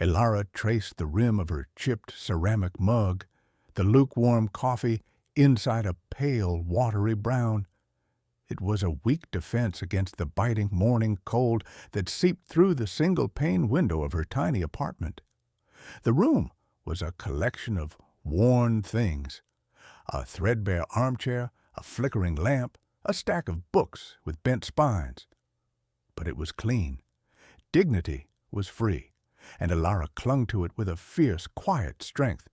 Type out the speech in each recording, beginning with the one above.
Elara traced the rim of her chipped ceramic mug, the lukewarm coffee inside a pale, watery brown. It was a weak defense against the biting morning cold that seeped through the single-pane window of her tiny apartment. The room was a collection of worn things: a threadbare armchair, a flickering lamp, a stack of books with bent spines. But it was clean. Dignity was free, and Elara clung to it with a fierce, quiet strength.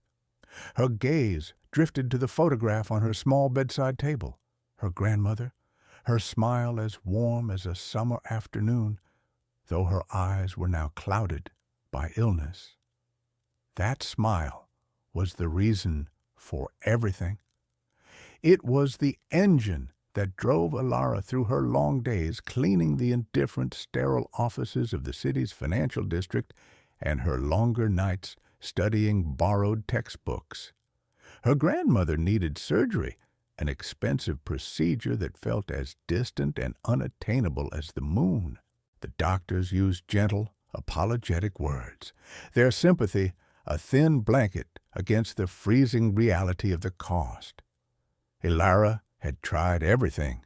Her gaze drifted to the photograph on her small bedside table. Her grandmother, her smile as warm as a summer afternoon, though her eyes were now clouded by illness. That smile was the reason for everything. It was the engine that drove Elara through her long days cleaning the indifferent, sterile offices of the city's financial district and her longer nights studying borrowed textbooks. Her grandmother needed surgery, an expensive procedure that felt as distant and unattainable as the moon. The doctors used gentle, apologetic words, their sympathy a thin blanket against the freezing reality of the cost. Elara had tried everything.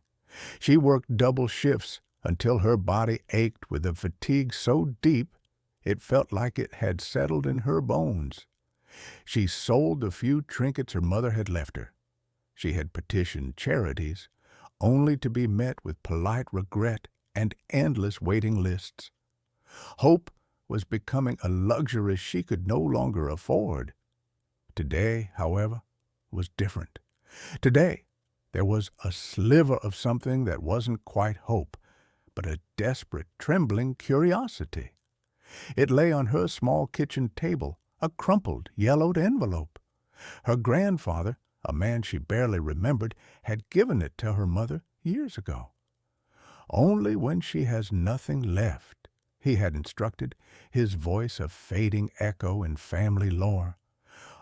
She worked double shifts until her body ached with a fatigue so deep it felt like it had settled in her bones. She sold the few trinkets her mother had left her. She had petitioned charities, only to be met with polite regret and endless waiting lists. Hope was becoming a luxury she could no longer afford. Today, however, was different. Today, there was a sliver of something that wasn't quite hope, but a desperate, trembling curiosity. It lay on her small kitchen table, a crumpled, yellowed envelope. Her grandfather, a man she barely remembered, had given it to her mother years ago. "Only when she has nothing left," he had instructed, his voice a fading echo in family lore.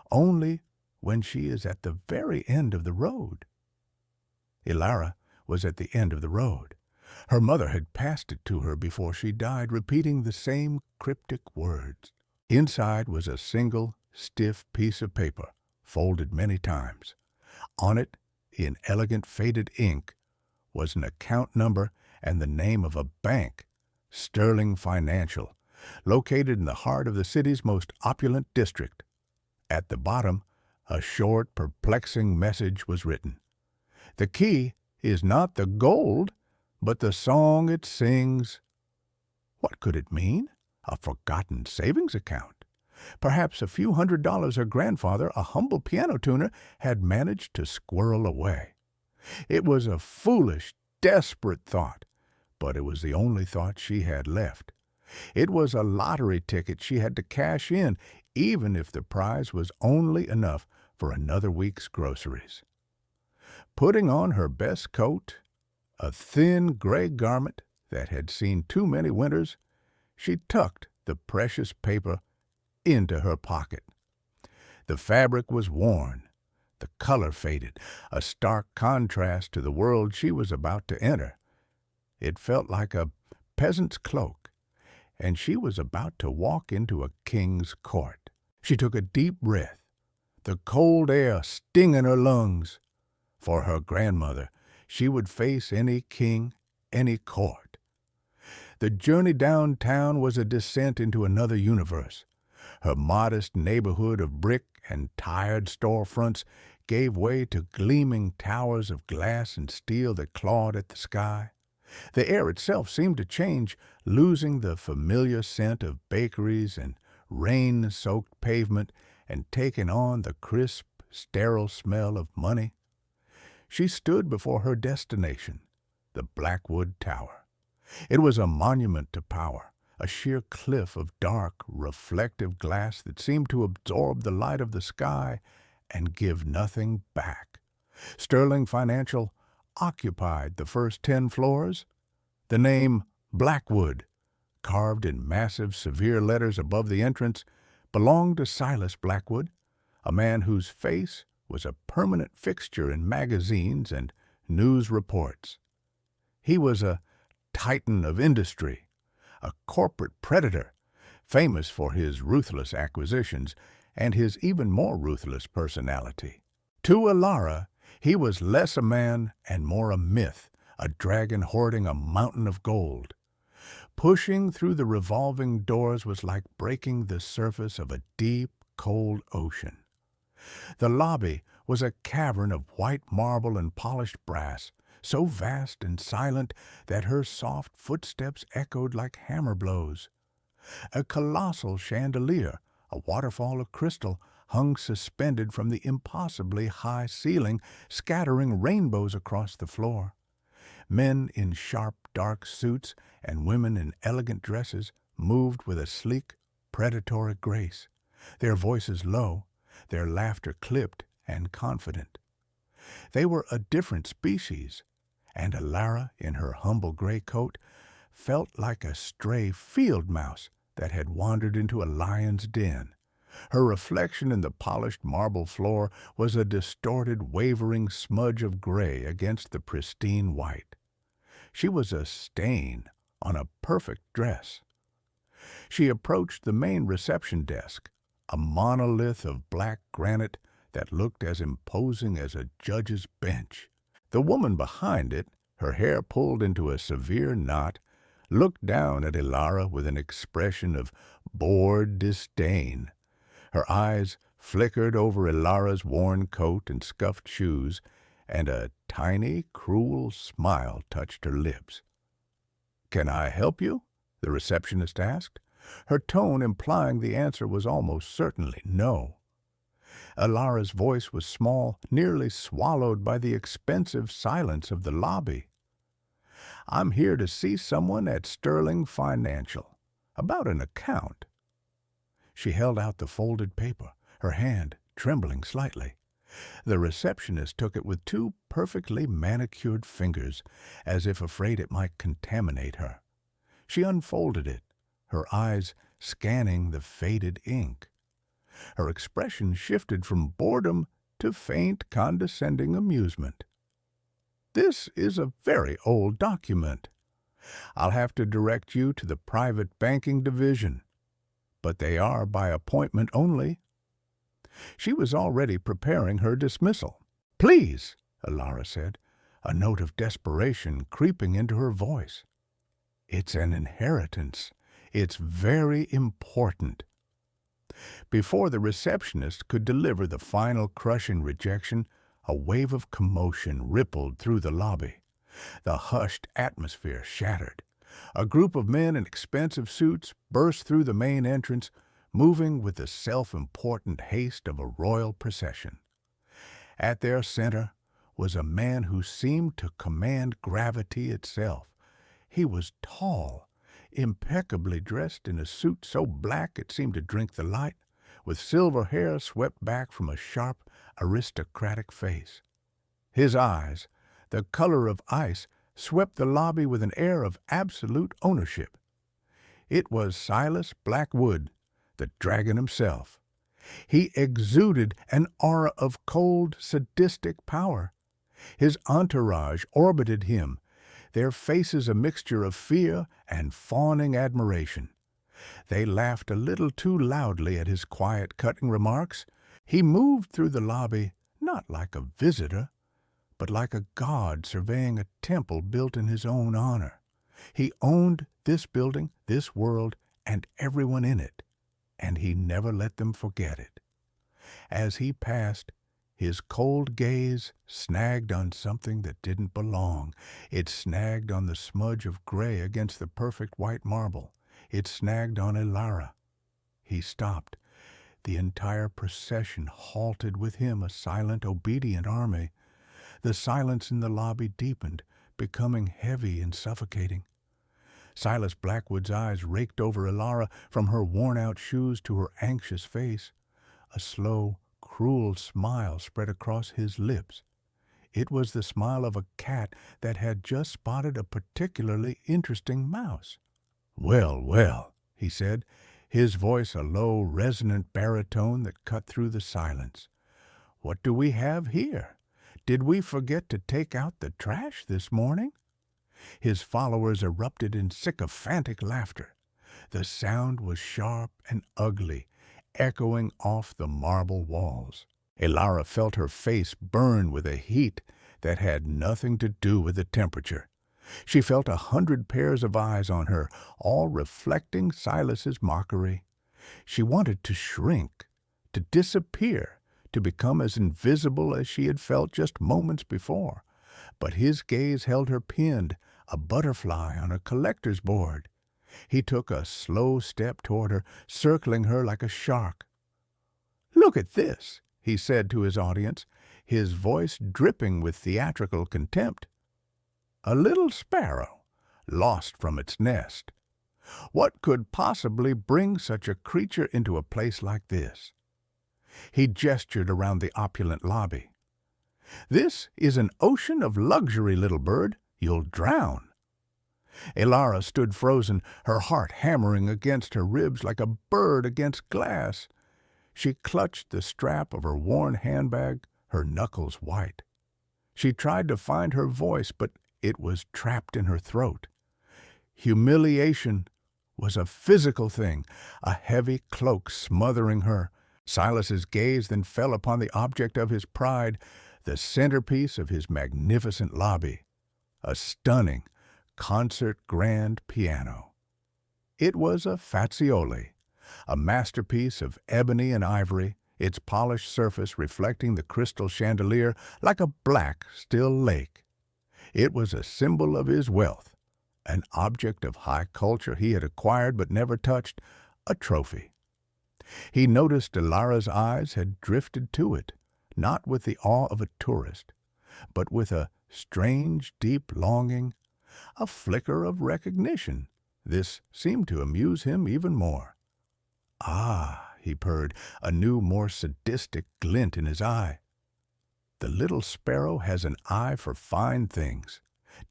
"Only when she is at the very end of the road." Elara was at the end of the road. Her mother had passed it to her before she died, repeating the same cryptic words. Inside was a single, stiff piece of paper, folded many times. On it, in elegant faded ink, was an account number and the name of a bank, Sterling Financial, located in the heart of the city's most opulent district. At the bottom, a short, perplexing message was written. "The key is not the gold, but the song it sings." What could it mean? A forgotten savings account? Perhaps a few $100s her grandfather, a humble piano tuner, had managed to squirrel away. It was a foolish, desperate thought, but it was the only thought she had left. It was a lottery ticket she had to cash in, even if the prize was only enough for another week's groceries. Putting on her best coat, a thin gray garment that had seen too many winters, she tucked the precious paper into her pocket. The fabric was worn, the color faded, a stark contrast to the world she was about to enter. It felt like a peasant's cloak, and she was about to walk into a king's court. She took a deep breath, the cold air stinging her lungs. For her grandmother, she would face any king, any court. The journey downtown was a descent into another universe. Her modest neighborhood of brick and tired storefronts gave way to gleaming towers of glass and steel that clawed at the sky. The air itself seemed to change, losing the familiar scent of bakeries and rain-soaked pavement and taking on the crisp, sterile smell of money. She stood before her destination, the Blackwood Tower. It was a monument to power, a sheer cliff of dark, reflective glass that seemed to absorb the light of the sky and give nothing back. Sterling Financial occupied the first 10 floors. The name Blackwood, carved in massive, severe letters above the entrance, belonged to Silas Blackwood, a man whose face was a permanent fixture in magazines and news reports. He was a titan of industry, a corporate predator, famous for his ruthless acquisitions and his even more ruthless personality. To Elara, he was less a man and more a myth, a dragon hoarding a mountain of gold. Pushing through the revolving doors was like breaking the surface of a deep, cold ocean. The lobby was a cavern of white marble and polished brass, so vast and silent that her soft footsteps echoed like hammer blows. A colossal chandelier, a waterfall of crystal, hung suspended from the impossibly high ceiling, scattering rainbows across the floor. Men in sharp, dark suits and women in elegant dresses moved with a sleek, predatory grace, their voices low, their laughter clipped and confident. They were a different species, and Elara, in her humble gray coat, felt like a stray field mouse that had wandered into a lion's den. Her reflection in the polished marble floor was a distorted, wavering smudge of gray against the pristine white. She was a stain on a perfect dress. She approached the main reception desk, a monolith of black granite that looked as imposing as a judge's bench. The woman behind it, her hair pulled into a severe knot, looked down at Elara with an expression of bored disdain. Her eyes flickered over Elara's worn coat and scuffed shoes, and a tiny, cruel smile touched her lips. "Can I help you?" the receptionist asked, her tone implying the answer was almost certainly no. Elara's voice was small, nearly swallowed by the expensive silence of the lobby. "I'm here to see someone at Sterling Financial, about an account." She held out the folded paper, her hand trembling slightly. The receptionist took it with two perfectly manicured fingers, as if afraid it might contaminate her. She unfolded it, her eyes scanning the faded ink. Her expression shifted from boredom to faint, condescending amusement. "This is a very old document. I'll have to direct you to the private banking division, but they are by appointment only." She was already preparing her dismissal. "Please," Elara said, a note of desperation creeping into her voice. "It's an inheritance. It's very important." Before the receptionist could deliver the final crushing rejection, a wave of commotion rippled through the lobby. The hushed atmosphere shattered. A group of men in expensive suits burst through the main entrance, moving with the self-important haste of a royal procession. At their center was a man who seemed to command gravity itself. He was tall, impeccably dressed in a suit so black it seemed to drink the light, with silver hair swept back from a sharp, aristocratic face. His eyes, the color of ice, swept the lobby with an air of absolute ownership. It was Silas Blackwood, the dragon himself. He exuded an aura of cold, sadistic power. His entourage orbited him, their faces a mixture of fear and fawning admiration. They laughed a little too loudly at his quiet, cutting remarks. He moved through the lobby not like a visitor, but like a god surveying a temple built in his own honor. He owned this building, this world, and everyone in it, and he never let them forget it. As he passed, his cold gaze snagged on something that didn't belong. It snagged on the smudge of gray against the perfect white marble. It snagged on Elara. He stopped. The entire procession halted with him, a silent, obedient army. The silence in the lobby deepened, becoming heavy and suffocating. Silas Blackwood's eyes raked over Elara from her worn-out shoes to her anxious face. A slow, cruel smile spread across his lips. It was the smile of a cat that had just spotted a particularly interesting mouse. "Well, well," he said, his voice a low, resonant baritone that cut through the silence. "What do we have here? Did we forget to take out the trash this morning?" His followers erupted in sycophantic laughter. The sound was sharp and ugly, echoing off the marble walls. Elara felt her face burn with a heat that had nothing to do with the temperature. She felt 100 pairs of eyes on her, all reflecting Silas's mockery. She wanted to shrink, to disappear, to become as invisible as she had felt just moments before. But his gaze held her pinned, a butterfly on a collector's board. He took a slow step toward her, circling her like a shark. "Look at this," he said to his audience, his voice dripping with theatrical contempt. "A little sparrow, lost from its nest. What could possibly bring such a creature into a place like this?" He gestured around the opulent lobby. "This is an ocean of luxury, little bird. You'll drown." Elara stood frozen, her heart hammering against her ribs like a bird against glass. She clutched the strap of her worn handbag, her knuckles white. She tried to find her voice, but it was trapped in her throat. Humiliation was a physical thing, a heavy cloak smothering her. Silas's gaze then fell upon the object of his pride, the centerpiece of his magnificent lobby, a stunning concert grand piano. It was a Fazioli, a masterpiece of ebony and ivory, its polished surface reflecting the crystal chandelier like a black, still lake. It was a symbol of his wealth, an object of high culture he had acquired but never touched, a trophy. He noticed Elara's eyes had drifted to it, not with the awe of a tourist, but with a strange, deep longing, a flicker of recognition. This seemed to amuse him even more. "Ah," he purred, a new, more sadistic glint in his eye. "The little sparrow has an eye for fine things.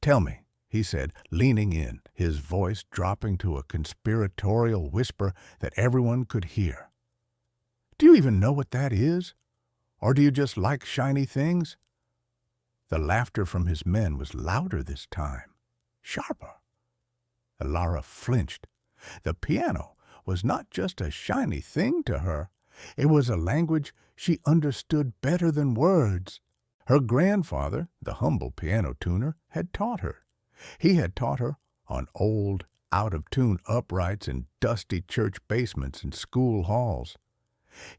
Tell me," he said, leaning in, his voice dropping to a conspiratorial whisper that everyone could hear. "Do you even know what that is? Or do you just like shiny things?" The laughter from his men was louder this time, sharper. Elara flinched. The piano was not just a shiny thing to her. It was a language she understood better than words. Her grandfather, the humble piano tuner, had taught her. He had taught her on old, out-of-tune uprights in dusty church basements and school halls.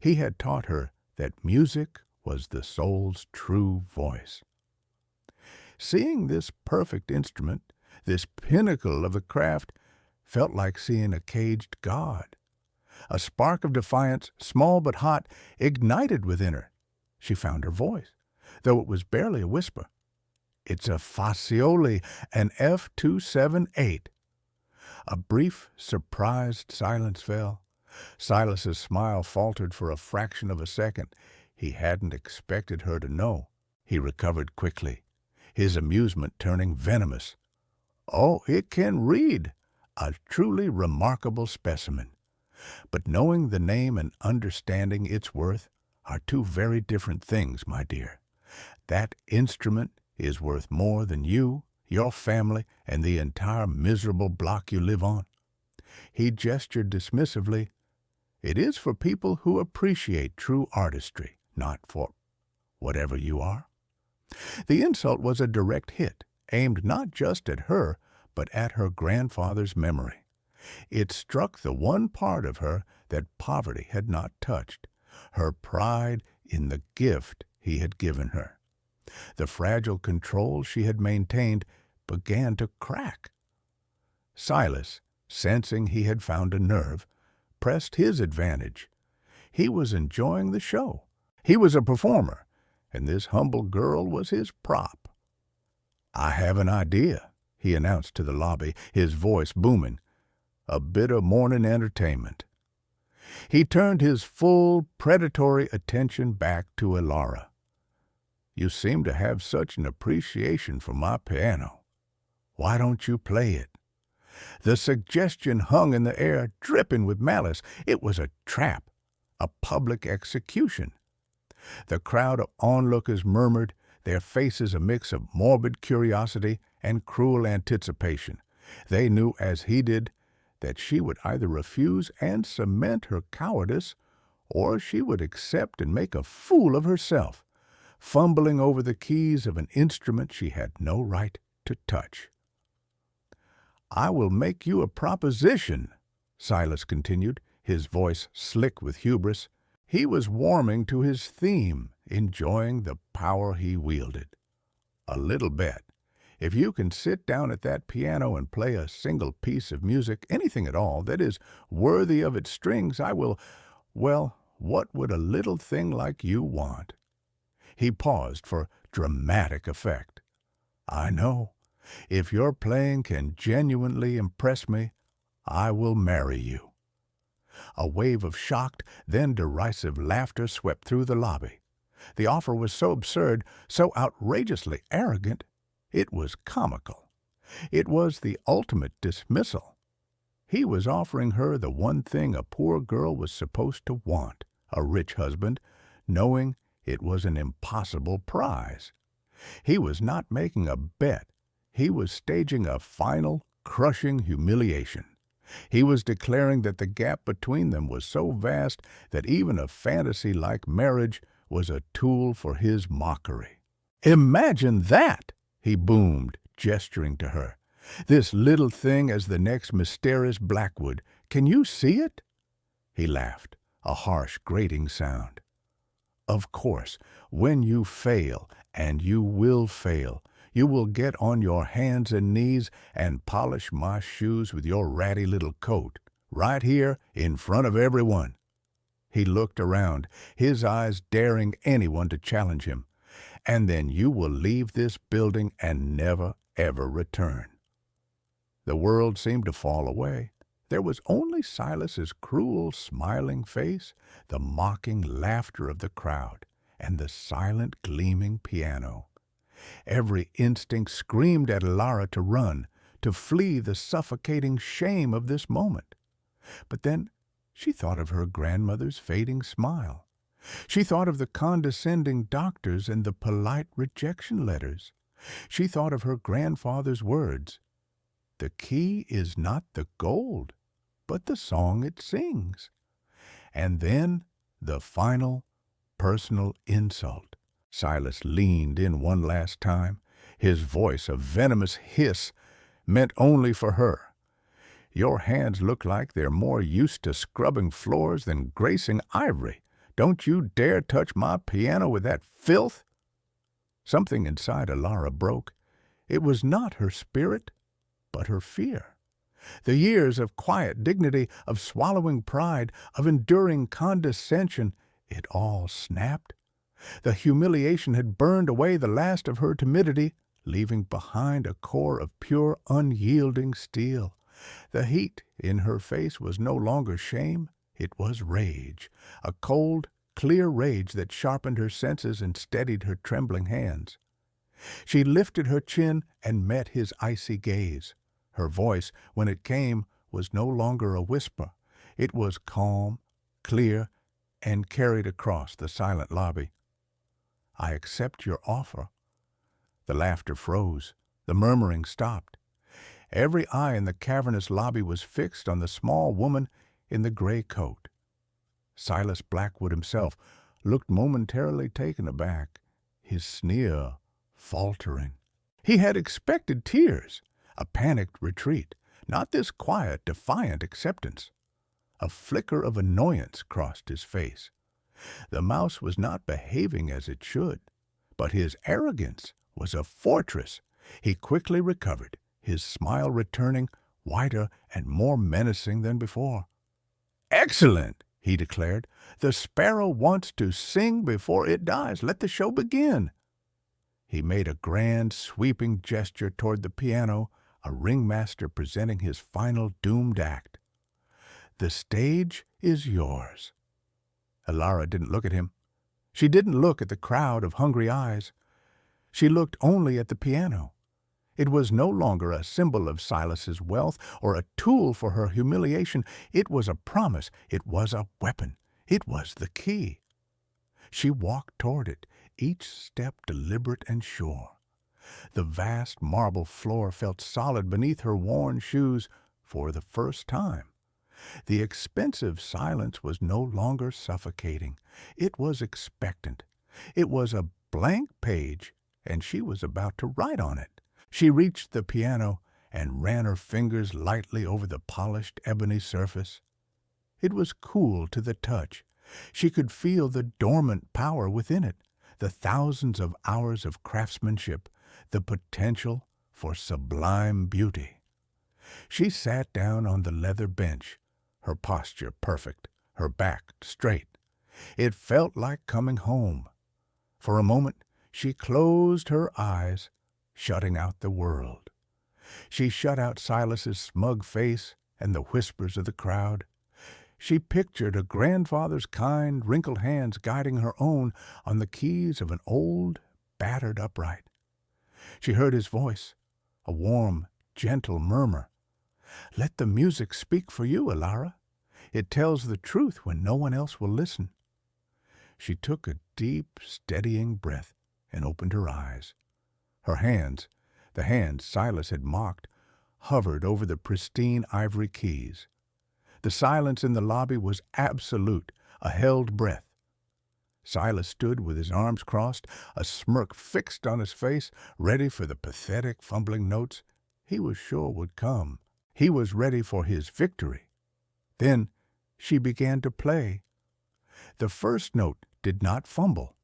He had taught her that music was the soul's true voice. Seeing this perfect instrument, this pinnacle of the craft, felt like seeing a caged god. A spark of defiance, small but hot, ignited within her. She found her voice, though it was barely a whisper. "It's a Fazioli, an F278. A brief, surprised silence fell. Silas's smile faltered for a fraction of a second. He hadn't expected her to know. He recovered quickly, his amusement turning venomous. "Oh, it can read. A truly remarkable specimen. But knowing the name and understanding its worth are two very different things, my dear. That instrument is worth more than you, your family, and the entire miserable block you live on." He gestured dismissively. "It is for people who appreciate true artistry, not for whatever you are." The insult was a direct hit, aimed not just at her, but at her grandfather's memory. It struck the one part of her that poverty had not touched, her pride in the gift he had given her. The fragile control she had maintained began to crack. Silas, sensing he had found a nerve, pressed his advantage. He was enjoying the show. He was a performer, and this humble girl was his prop. "I have an idea," he announced to the lobby, his voice booming. "A bit of morning entertainment." He turned his full, predatory attention back to Elara. "You seem to have such an appreciation for my piano. Why don't you play it?" The suggestion hung in the air, dripping with malice. It was a trap, a public execution. The crowd of onlookers murmured, their faces a mix of morbid curiosity and cruel anticipation. They knew, as he did, that she would either refuse and cement her cowardice, or she would accept and make a fool of herself, fumbling over the keys of an instrument she had no right to touch. "I will make you a proposition," Silas continued, his voice slick with hubris. He was warming to his theme, enjoying the power he wielded. "A little bet. If you can sit down at that piano and play a single piece of music, anything at all, that is worthy of its strings, I will— well, what would a little thing like you want?" He paused for dramatic effect. "I know. If your playing can genuinely impress me, I will marry you." A wave of shocked, then derisive laughter swept through the lobby. The offer was so absurd, so outrageously arrogant, it was comical. It was the ultimate dismissal. He was offering her the one thing a poor girl was supposed to want, a rich husband, knowing it was an impossible prize. He was not making a bet. He was staging a final, crushing humiliation. He was declaring that the gap between them was so vast that even a fantasy like marriage was a tool for his mockery. "Imagine that!" he boomed, gesturing to her. "This little thing as the next mysterious Blackwood. Can you see it?" He laughed, a harsh, grating sound. "Of course, when you fail, and you will fail, you will get on your hands and knees and polish my shoes with your ratty little coat, right here in front of everyone." He looked around, his eyes daring anyone to challenge him. "And then you will leave this building and never, ever return." The world seemed to fall away. There was only Silas's cruel, smiling face, the mocking laughter of the crowd, and the silent, gleaming piano. Every instinct screamed at Alara to run, to flee the suffocating shame of this moment. But then she thought of her grandmother's fading smile. She thought of the condescending doctors and the polite rejection letters. She thought of her grandfather's words, "The key is not the gold, but the song it sings." And then the final, personal insult. Silas leaned in one last time, his voice a venomous hiss, meant only for her. "Your hands look like they're more used to scrubbing floors than gracing ivory. Don't you dare touch my piano with that filth." Something inside Alara broke. It was not her spirit, but her fear. The years of quiet dignity, of swallowing pride, of enduring condescension, it all snapped. The humiliation had burned away the last of her timidity, leaving behind a core of pure, unyielding steel. The heat in her face was no longer shame, it was rage, a cold, clear rage that sharpened her senses and steadied her trembling hands. She lifted her chin and met his icy gaze. Her voice, when it came, was no longer a whisper. It was calm, clear, and carried across the silent lobby. "I accept your offer." The laughter froze. The murmuring stopped. Every eye in the cavernous lobby was fixed on the small woman in the gray coat. Silas Blackwood himself looked momentarily taken aback, his sneer faltering. He had expected tears, a panicked retreat, not this quiet, defiant acceptance. A flicker of annoyance crossed his face. The mouse was not behaving as it should, but his arrogance was a fortress. He quickly recovered, his smile returning, wider and more menacing than before. "Excellent!" he declared. "The sparrow wants to sing before it dies. Let the show begin." He made a grand, sweeping gesture toward the piano, a ringmaster presenting his final doomed act. "The stage is yours." Alara didn't look at him. She didn't look at the crowd of hungry eyes. She looked only at the piano. It was no longer a symbol of Silas's wealth or a tool for her humiliation. It was a promise. It was a weapon. It was the key. She walked toward it, each step deliberate and sure. The vast marble floor felt solid beneath her worn shoes, for the first time. The expensive silence was no longer suffocating. It was expectant. It was a blank page, and she was about to write on it. She reached the piano and ran her fingers lightly over the polished ebony surface. It was cool to the touch. She could feel the dormant power within it, the thousands of hours of craftsmanship, the potential for sublime beauty. She sat down on the leather bench, her posture perfect, her back straight. It felt like coming home. For a moment, she closed her eyes, shutting out the world. She shut out Silas's smug face and the whispers of the crowd. She pictured her grandfather's kind, wrinkled hands guiding her own on the keys of an old, battered upright. She heard his voice, a warm, gentle murmur. "Let the music speak for you, Alara. It tells the truth when no one else will listen." She took a deep, steadying breath and opened her eyes. Her hands, the hands Silas had mocked, hovered over the pristine ivory keys. The silence in the lobby was absolute, a held breath. Silas stood with his arms crossed, a smirk fixed on his face, ready for the pathetic, fumbling notes he was sure would come. He was ready for his victory. Then she began to play. The first note did not fumble.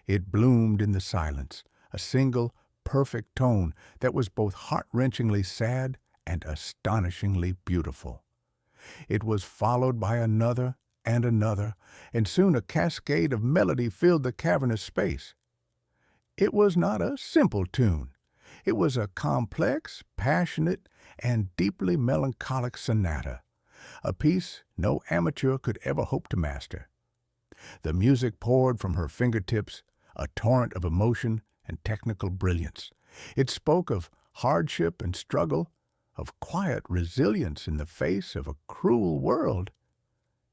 It bloomed in the silence, a single, perfect tone that was both heart-wrenchingly sad and astonishingly beautiful. It was followed by another and another, and soon a cascade of melody filled the cavernous space. It was not a simple tune. It was a complex, passionate, and deeply melancholic sonata, a piece no amateur could ever hope to master. The music poured from her fingertips, a torrent of emotion and technical brilliance. It spoke of hardship and struggle, of quiet resilience in the face of a cruel world.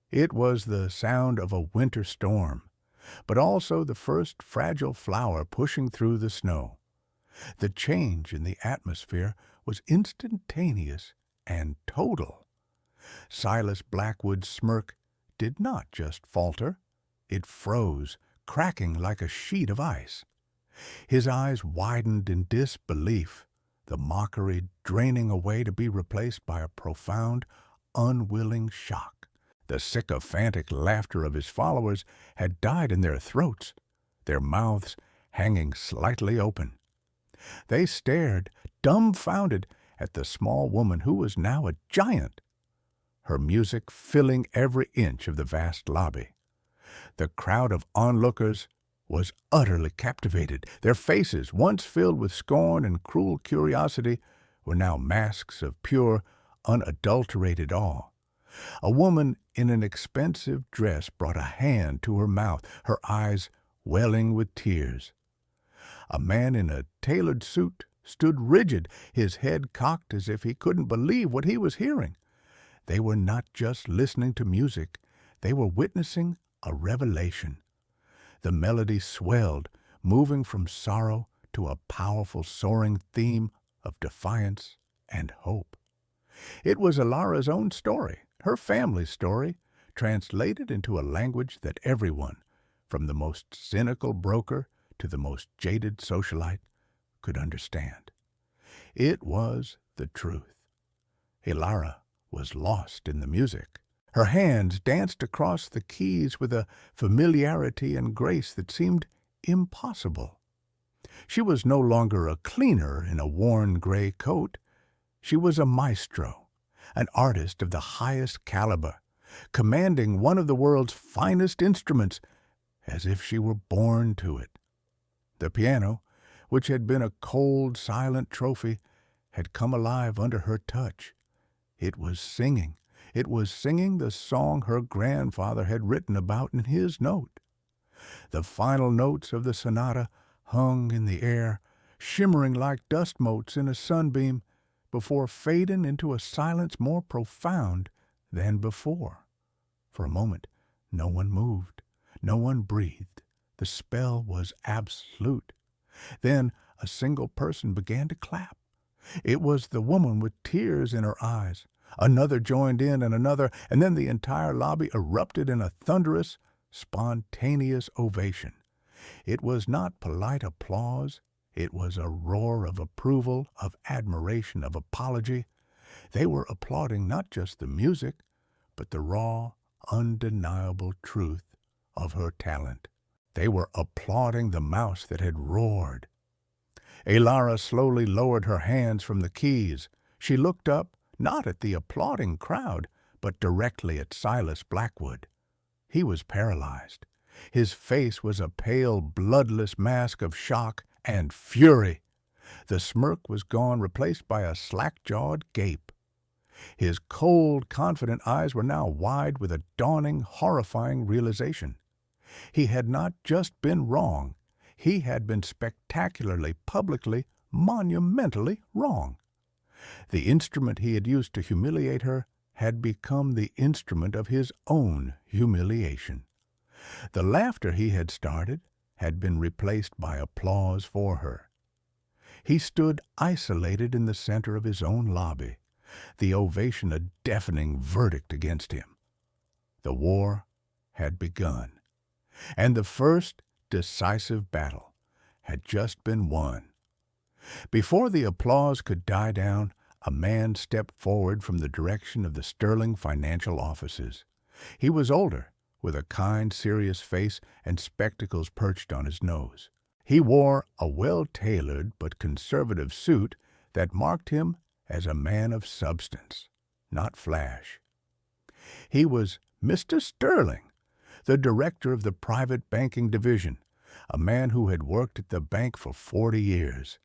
It was the sound of a winter storm, but also the first fragile flower pushing through the snow. The change in the atmosphere was instantaneous and total. Silas Blackwood's smirk did not just falter. It froze, cracking like a sheet of ice. His eyes widened in disbelief, the mockery draining away to be replaced by a profound, unwilling shock. The sycophantic laughter of his followers had died in their throats, their mouths hanging slightly open. They stared, dumbfounded, at the small woman who was now a giant, her music filling every inch of the vast lobby. The crowd of onlookers was utterly captivated. Their faces, once filled with scorn and cruel curiosity, were now masks of pure, unadulterated awe. A woman in an expensive dress brought a hand to her mouth, her eyes welling with tears. A man in a tailored suit stood rigid, his head cocked as if he couldn't believe what he was hearing. They were not just listening to music, they were witnessing a revelation. The melody swelled, moving from sorrow to a powerful, soaring theme of defiance and hope. It was Alara's own story, her family's story, translated into a language that everyone, from the most cynical broker to the most jaded socialite, could understand. It was the truth. Alara was lost in the music. Her hands danced across the keys with a familiarity and grace that seemed impossible. She was no longer a cleaner in a worn gray coat. She was a maestro, an artist of the highest caliber, commanding one of the world's finest instruments as if she were born to it. The piano, which had been a cold, silent trophy, had come alive under her touch. It was singing. It was singing the song her grandfather had written about in his note. The final notes of the sonata hung in the air, shimmering like dust motes in a sunbeam, before fading into a silence more profound than before. For a moment, no one moved, no one breathed. The spell was absolute. Then a single person began to clap. It was the woman with tears in her eyes, Another joined in and another, and then the entire lobby erupted in a thunderous, spontaneous ovation. It was not polite applause. It was a roar of approval, of admiration, of apology. They were applauding not just the music, but the raw, undeniable truth of her talent. They were applauding the mouse that had roared. Elara slowly lowered her hands from the keys. She looked up, not at the applauding crowd, but directly at Silas Blackwood. He was paralyzed. His face was a pale, bloodless mask of shock and fury. The smirk was gone, replaced by a slack-jawed gape. His cold, confident eyes were now wide with a dawning, horrifying realization. He had not just been wrong. He had been spectacularly, publicly, monumentally wrong. The instrument he had used to humiliate her had become the instrument of his own humiliation. The laughter he had started had been replaced by applause for her. He stood isolated in the center of his own lobby, the ovation a deafening verdict against him. The war had begun, and the first decisive battle had just been won. Before the applause could die down, a man stepped forward from the direction of the Sterling financial offices. He was older, with a kind, serious face and spectacles perched on his nose. He wore a well-tailored but conservative suit that marked him as a man of substance, not flash. He was Mr. Sterling, the director of the private banking division, a man who had worked at the bank for 40 years.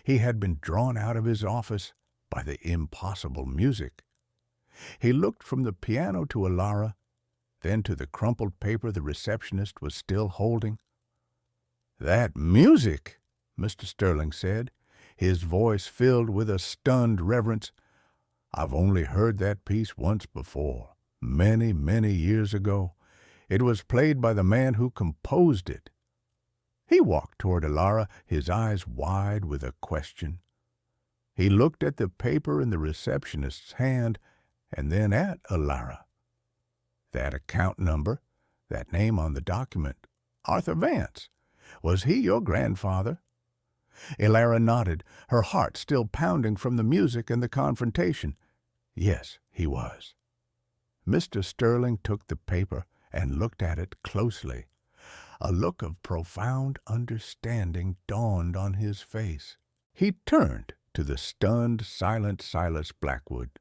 He had been drawn out of his office by the impossible music. He looked from the piano to Elara, then to the crumpled paper the receptionist was still holding. "That music," Mr. Sterling said, his voice filled with a stunned reverence. "I've only heard that piece once before, many, many years ago. It was played by the man who composed it." He walked toward Elara, his eyes wide with a question. He looked at the paper in the receptionist's hand, and then at Elara. That account number, that name on the document, Arthur Vance. Was he your grandfather? Elara nodded, her heart still pounding from the music and the confrontation. Yes, he was. Mr. Sterling took the paper and looked at it closely. A look of profound understanding dawned on his face. He turned to the stunned, silent Silas Blackwood.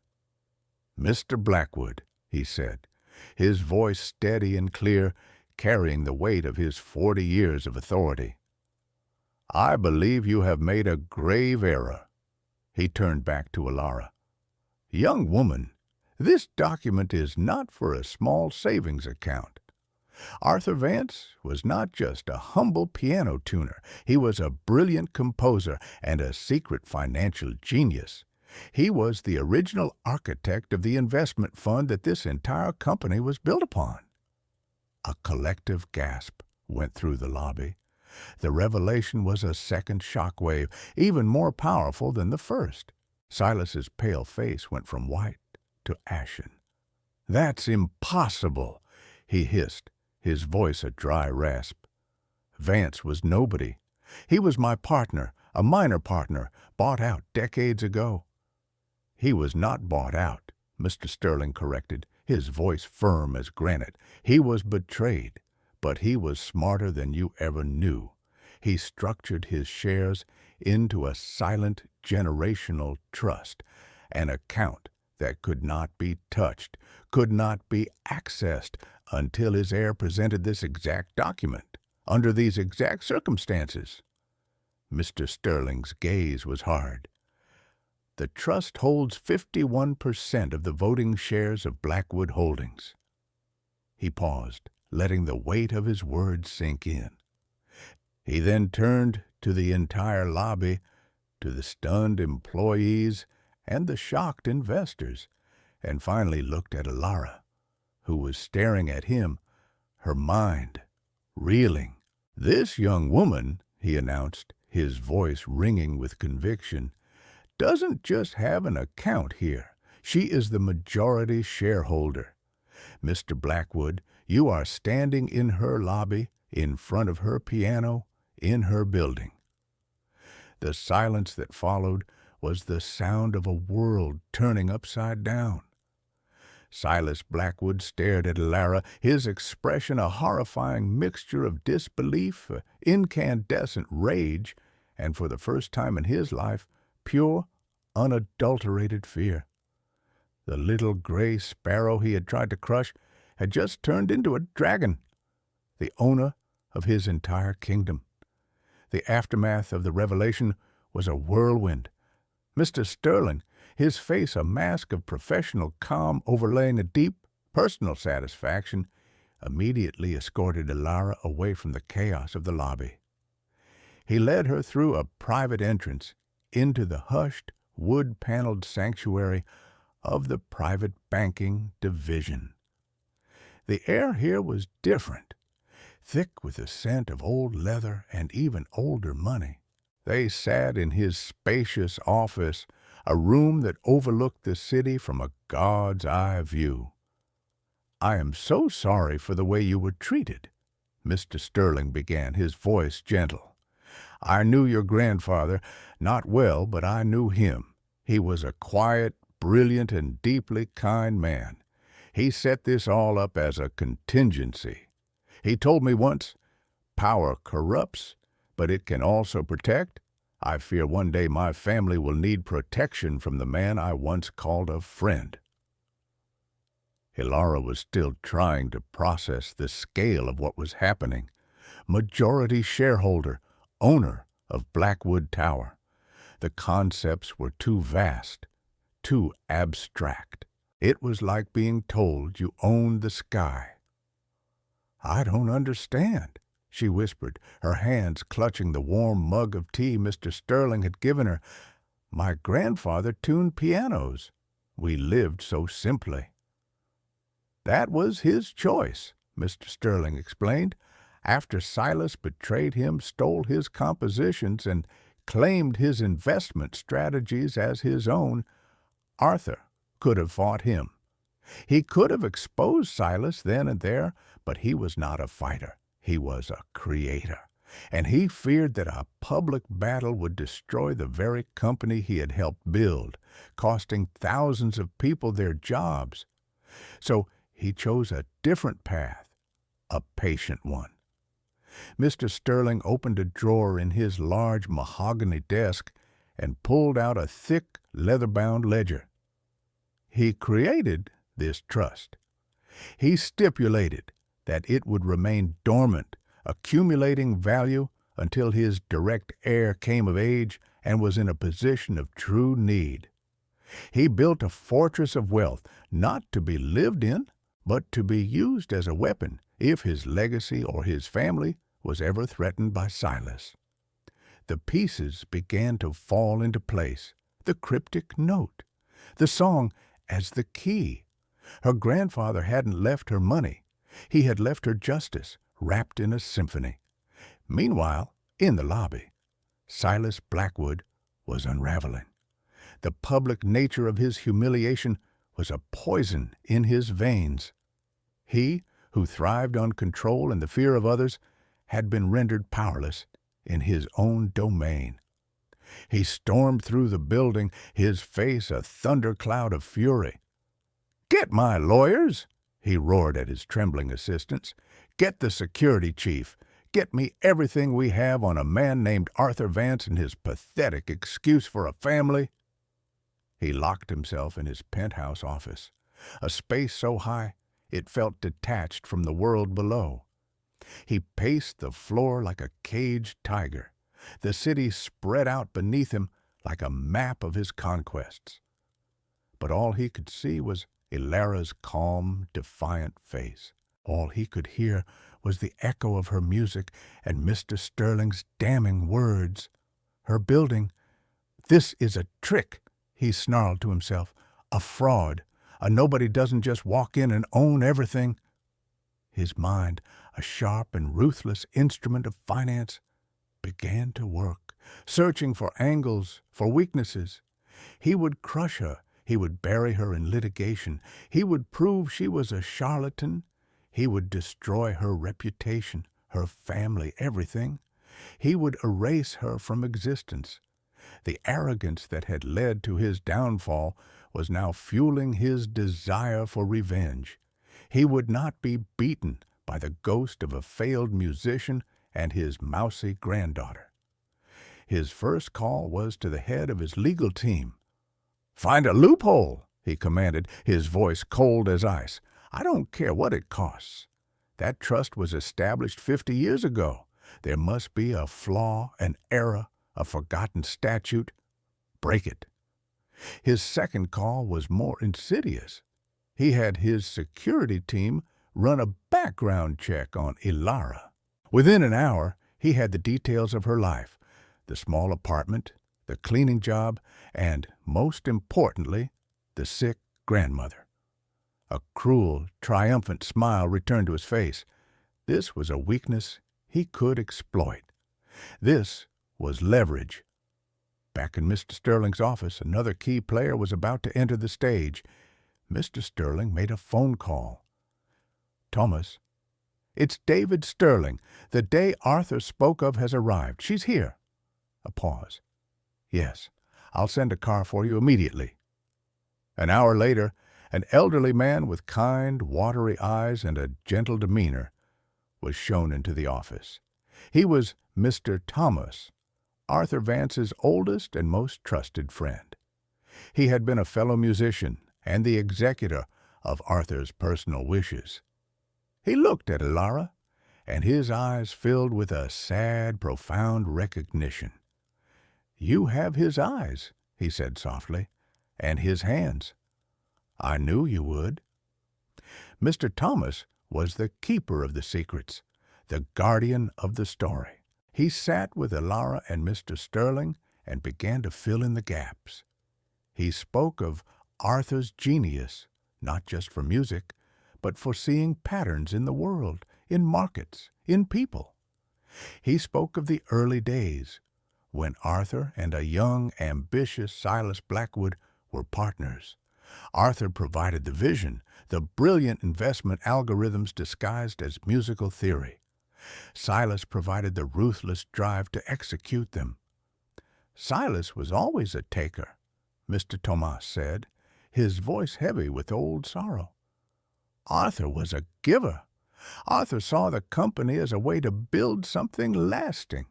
"Mr. Blackwood," he said, his voice steady and clear, carrying the weight of his 40 years of authority. "I believe you have made a grave error." He turned back to Elara. "Young woman, this document is not for a small savings account. Arthur Vance was not just a humble piano tuner. He was a brilliant composer and a secret financial genius. He was the original architect of the investment fund that this entire company was built upon." A collective gasp went through the lobby. The revelation was a second shock wave, even more powerful than the first. Silas's pale face went from white to ashen. "That's impossible," he hissed, his voice a dry rasp. "Vance was nobody. He was my partner, a minor partner, bought out decades ago." "He was not bought out," Mr. Sterling corrected, his voice firm as granite. "He was betrayed, but he was smarter than you ever knew. He structured his shares into a silent generational trust, an account that could not be touched, could not be accessed until his heir presented this exact document, under these exact circumstances." Mr. Sterling's gaze was hard. "The trust holds 51% of the voting shares of Blackwood Holdings." He paused, letting the weight of his words sink in. He then turned to the entire lobby, to the stunned employees and the shocked investors, and finally looked at Elara, who was staring at him, her mind reeling. "This young woman," he announced, his voice ringing with conviction, "doesn't just have an account here. She is the majority shareholder. Mr. Blackwood, you are standing in her lobby, in front of her piano, in her building." The silence that followed was the sound of a world turning upside down. Silas Blackwood stared at Lara, his expression a horrifying mixture of disbelief, incandescent rage, and for the first time in his life, pure, unadulterated fear. The little gray sparrow he had tried to crush had just turned into a dragon, the owner of his entire kingdom. The aftermath of the revelation was a whirlwind. Mr. Sterling, his face a mask of professional calm overlaying a deep personal satisfaction, immediately escorted Elara away from the chaos of the lobby. He led her through a private entrance into the hushed, wood-paneled sanctuary of the private banking division. The air here was different, thick with the scent of old leather and even older money. They sat in his spacious office, a room that overlooked the city from a God's eye view. "I am so sorry for the way you were treated," Mr. Sterling began, his voice gentle. "I knew your grandfather, not well, but I knew him. He was a quiet, brilliant, and deeply kind man. He set this all up as a contingency. He told me once, 'Power corrupts, but it can also protect.' I fear one day my family will need protection from the man I once called a friend." Elara was still trying to process the scale of what was happening. Majority shareholder, owner of Blackwood Tower. The concepts were too vast, too abstract. It was like being told you owned the sky. "I don't understand," she whispered, her hands clutching the warm mug of tea Mr. Sterling had given her. "My grandfather tuned pianos. We lived so simply." "That was his choice," Mr. Sterling explained. "After Silas betrayed him, stole his compositions, and claimed his investment strategies as his own, Arthur could have fought him. He could have exposed Silas then and there, but he was not a fighter. He was a creator, and he feared that a public battle would destroy the very company he had helped build, costing thousands of people their jobs. So he chose a different path, a patient one." Mr. Sterling opened a drawer in his large mahogany desk and pulled out a thick, leather-bound ledger. He created this trust. He stipulated that it would remain dormant, accumulating value until his direct heir came of age and was in a position of true need. He built a fortress of wealth, not to be lived in, but to be used as a weapon if his legacy or his family was ever threatened by Silas. The pieces began to fall into place. The cryptic note, the song as the key. Her grandfather hadn't left her money. He had left her justice, wrapped in a symphony. Meanwhile, in the lobby, Silas Blackwood was unraveling. The public nature of his humiliation was a poison in his veins. He, who thrived on control and the fear of others, had been rendered powerless in his own domain. He stormed through the building, his face a thundercloud of fury. "Get my lawyers!" he roared at his trembling assistants. "Get the security chief! Get me everything we have on a man named Arthur Vance and his pathetic excuse for a family." He locked himself in his penthouse office, a space so high it felt detached from the world below. He paced the floor like a caged tiger. The city spread out beneath him like a map of his conquests. But all he could see was Elara's calm, defiant face. All he could hear was the echo of her music and Mr. Sterling's damning words. Her building. "This is a trick," he snarled to himself. "A fraud. A nobody doesn't just walk in and own everything." His mind, a sharp and ruthless instrument of finance, began to work, searching for angles, for weaknesses. He would crush her, He would bury her in litigation. He would prove she was a charlatan. He would destroy her reputation, her family, everything. He would erase her from existence. The arrogance that had led to his downfall was now fueling his desire for revenge. He would not be beaten by the ghost of a failed musician and his mousy granddaughter. His first call was to the head of his legal team. "Find a loophole," he commanded, his voice cold as ice. "I don't care what it costs. That trust was established 50 years ago. There must be a flaw, an error, a forgotten statute. Break it." His second call was more insidious. He had his security team run a background check on Ilara. Within an hour, he had the details of her life, the small apartment, the cleaning job, and, most importantly, the sick grandmother. A cruel, triumphant smile returned to his face. This was a weakness he could exploit. This was leverage. Back in Mr. Sterling's office, another key player was about to enter the stage. Mr. Sterling made a phone call. "Thomas, it's David Sterling. The day Arthur spoke of has arrived. She's here." A pause. "Yes, I'll send a car for you immediately." An hour later, an elderly man with kind, watery eyes and a gentle demeanor was shown into the office. He was Mr. Thomas, Arthur Vance's oldest and most trusted friend. He had been a fellow musician and the executor of Arthur's personal wishes. He looked at Ilara, and his eyes filled with a sad, profound recognition. "You have his eyes," he said softly, "and his hands. I knew you would." Mr. Thomas was the keeper of the secrets, the guardian of the story. He sat with Ilara and Mr. Sterling and began to fill in the gaps. He spoke of Arthur's genius, not just for music, but for seeing patterns in the world, in markets, in people. He spoke of the early days, when Arthur and a young, ambitious Silas Blackwood were partners. Arthur provided the vision, the brilliant investment algorithms disguised as musical theory. Silas provided the ruthless drive to execute them. "Silas was always a taker," Mr. Thomas said, his voice heavy with old sorrow. "Arthur was a giver. Arthur saw the company as a way to build something lasting,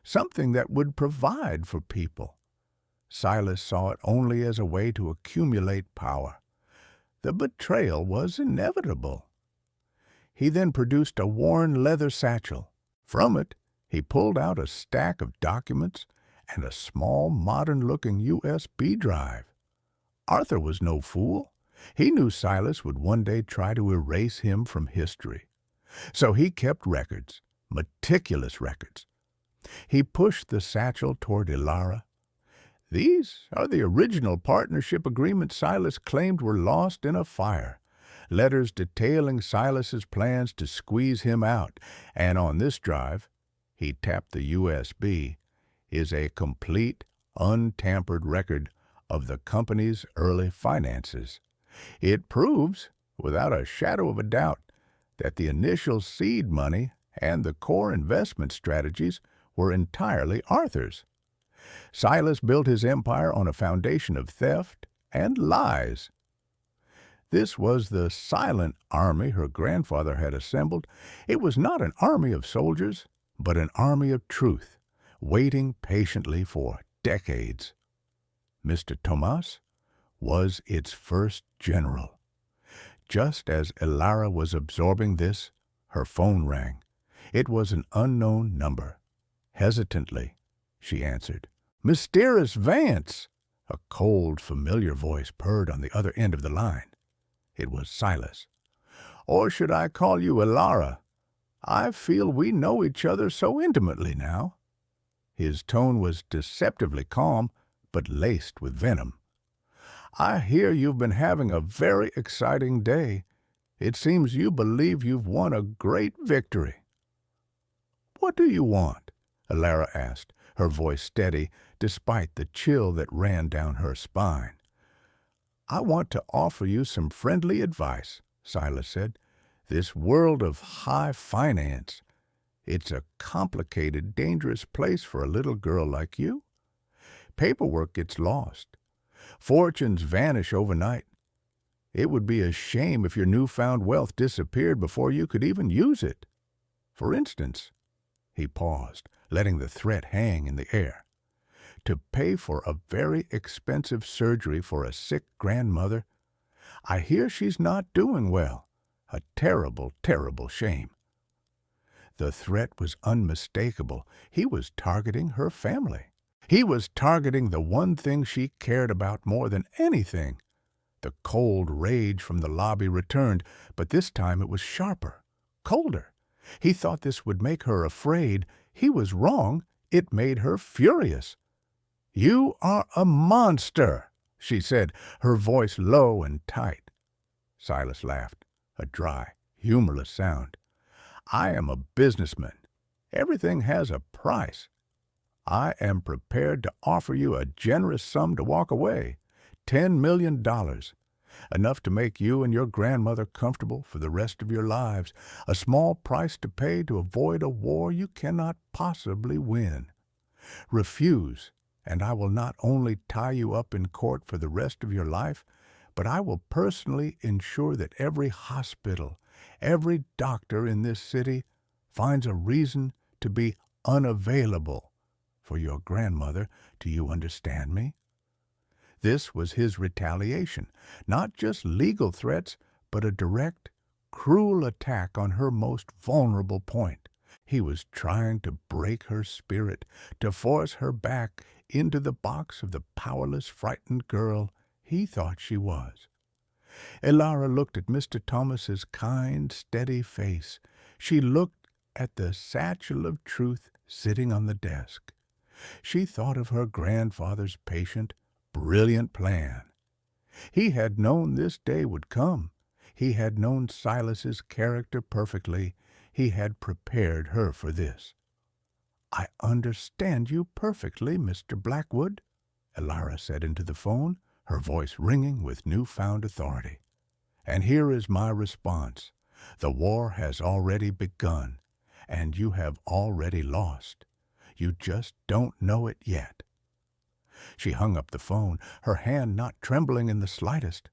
something that would provide for people. Silas saw it only as a way to accumulate power. The betrayal was inevitable." He then produced a worn leather satchel. From it, he pulled out a stack of documents and a small, modern-looking USB drive. Arthur was no fool. He knew Silas would one day try to erase him from history. So he kept records, meticulous records. He pushed the satchel toward Ilara. "These are the original partnership agreements Silas claimed were lost in a fire. Letters detailing Silas's plans to squeeze him out. And on this drive," he tapped the USB, "is a complete, untampered record of the company's early finances. It proves, without a shadow of a doubt, that the initial seed money and the core investment strategies were entirely Arthur's. Silas built his empire on a foundation of theft and lies. This was the silent army her grandfather had assembled. It was not an army of soldiers, but an army of truth, waiting patiently for decades. Mr. Thomas was its first general. Just as Ilara was absorbing this, her phone rang. It was an unknown number. Hesitantly, she answered. "Mysterious Vance!" A cold, familiar voice purred on the other end of the line. It was Silas. "Or should I call you Ilara? I feel we know each other so intimately now." His tone was deceptively calm, but laced with venom. "I hear you've been having a very exciting day. It seems you believe you've won a great victory." "What do you want?" Ilara asked, her voice steady despite the chill that ran down her spine. I want to offer you some friendly advice, Silas said. This world of high finance, it's a complicated, dangerous place for a little girl like you. Paperwork gets lost. Fortunes vanish overnight. It would be a shame if your newfound wealth disappeared before you could even use it. For instance, he paused, letting the threat hang in the air. To pay for a very expensive surgery for a sick grandmother. I hear she's not doing well. A terrible, terrible shame. The threat was unmistakable. He was targeting her family. He was targeting the one thing she cared about more than anything. The cold rage from the lobby returned, but this time it was sharper, colder. He thought this would make her afraid. He was wrong. It made her furious. "You are a monster," she said, her voice low and tight. Silas laughed, a dry, humorless sound. "I am a businessman. Everything has a price. I am prepared to offer you a generous sum to walk away. $10 million. Enough to make you and your grandmother comfortable for the rest of your lives. A small price to pay to avoid a war you cannot possibly win. Refuse, and I will not only tie you up in court for the rest of your life, but I will personally ensure that every hospital, every doctor in this city finds a reason to be unavailable for your grandmother. Do you understand me?" This was his retaliation, not just legal threats, but a direct, cruel attack on her most vulnerable point. He was trying to break her spirit, to force her back into the box of the powerless, frightened girl he thought she was. Elara looked at Mr. Thomas's kind, steady face. She looked at the satchel of truth sitting on the desk. She thought of her grandfather's patient, brilliant plan. He had known this day would come. He had known Silas's character perfectly. He had prepared her for this. "I understand you perfectly, Mr. Blackwood," Elara said into the phone, her voice ringing with newfound authority. "And here is my response. The war has already begun, and you have already lost. You just don't know it yet." She hung up the phone, her hand not trembling in the slightest.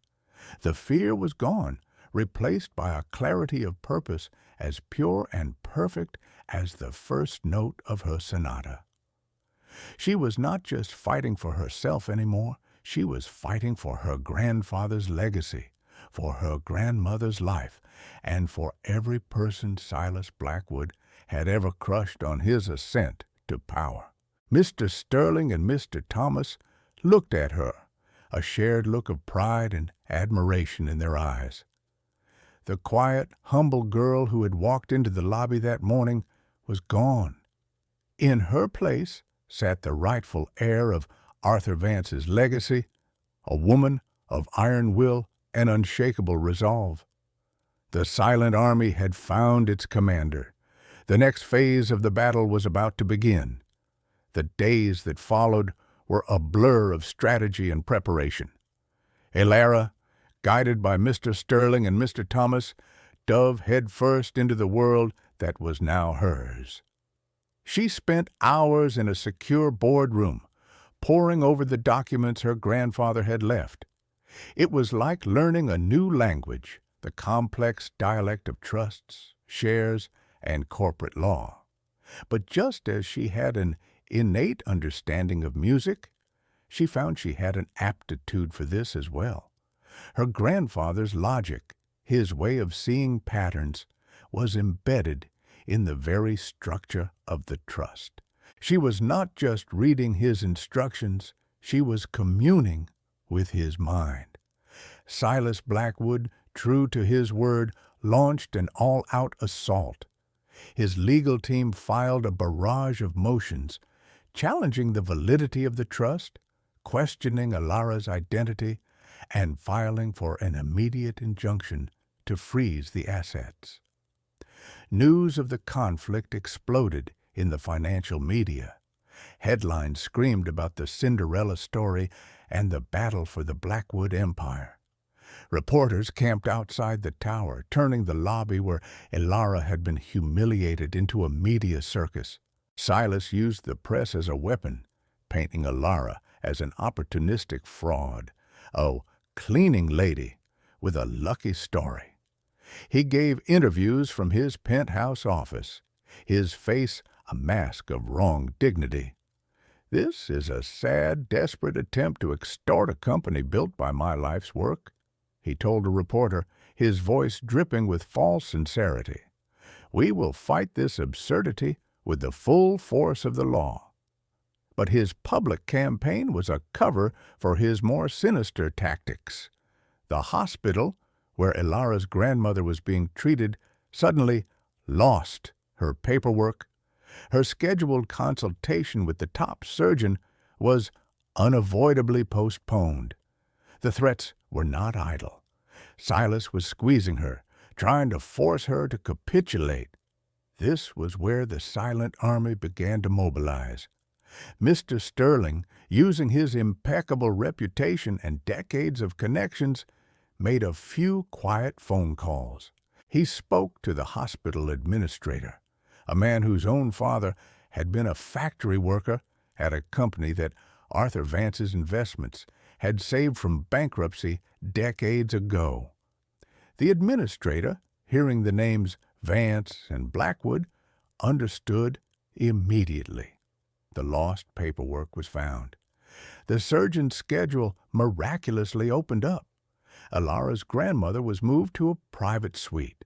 The fear was gone, replaced by a clarity of purpose as pure and perfect as the first note of her sonata. She was not just fighting for herself anymore. She was fighting for her grandfather's legacy, for her grandmother's life, and for every person Silas Blackwood had ever crushed on his ascent to power. Mr. Sterling and Mr. Thomas looked at her, a shared look of pride and admiration in their eyes. The quiet, humble girl who had walked into the lobby that morning was gone. In her place sat the rightful heir of Arthur Vance's legacy, a woman of iron will and unshakable resolve. The silent army had found its commander. The next phase of the battle was about to begin. The days that followed were a blur of strategy and preparation. Elara, guided by Mr. Sterling and Mr. Thomas, dove headfirst into the world that was now hers. She spent hours in a secure boardroom, poring over the documents her grandfather had left. It was like learning a new language, the complex dialect of trusts, shares, and corporate law. But just as she had an innate understanding of music, she found she had an aptitude for this as well. Her grandfather's logic, his way of seeing patterns, was embedded in the very structure of the trust. She was not just reading his instructions, she was communing with his mind. Silas Blackwood, true to his word, launched an all-out assault. His legal team filed a barrage of motions, challenging the validity of the trust, questioning Elara's identity, and filing for an immediate injunction to freeze the assets. News of the conflict exploded in the financial media. Headlines screamed about the Cinderella story, and the battle for the Blackwood Empire. Reporters camped outside the tower, turning the lobby where Elara had been humiliated into a media circus. Silas used the press as a weapon, painting Elara as an opportunistic fraud, a cleaning lady with a lucky story. He gave interviews from his penthouse office, his face a mask of wrong dignity. "This is a sad, desperate attempt to extort a company built by my life's work," he told a reporter, his voice dripping with false sincerity. "We will fight this absurdity with the full force of the law." But his public campaign was a cover for his more sinister tactics. The hospital, where Elara's grandmother was being treated, suddenly lost her paperwork. Her scheduled consultation with the top surgeon was unavoidably postponed. The threats were not idle. Silas was squeezing her, trying to force her to capitulate. This was where the silent army began to mobilize. Mr. Sterling, using his impeccable reputation and decades of connections, made a few quiet phone calls. He spoke to the hospital administrator, a man whose own father had been a factory worker at a company that Arthur Vance's investments had saved from bankruptcy decades ago. The administrator, hearing the names Vance and Blackwood, understood immediately. The lost paperwork was found. The surgeon's schedule miraculously opened up. Elara's grandmother was moved to a private suite,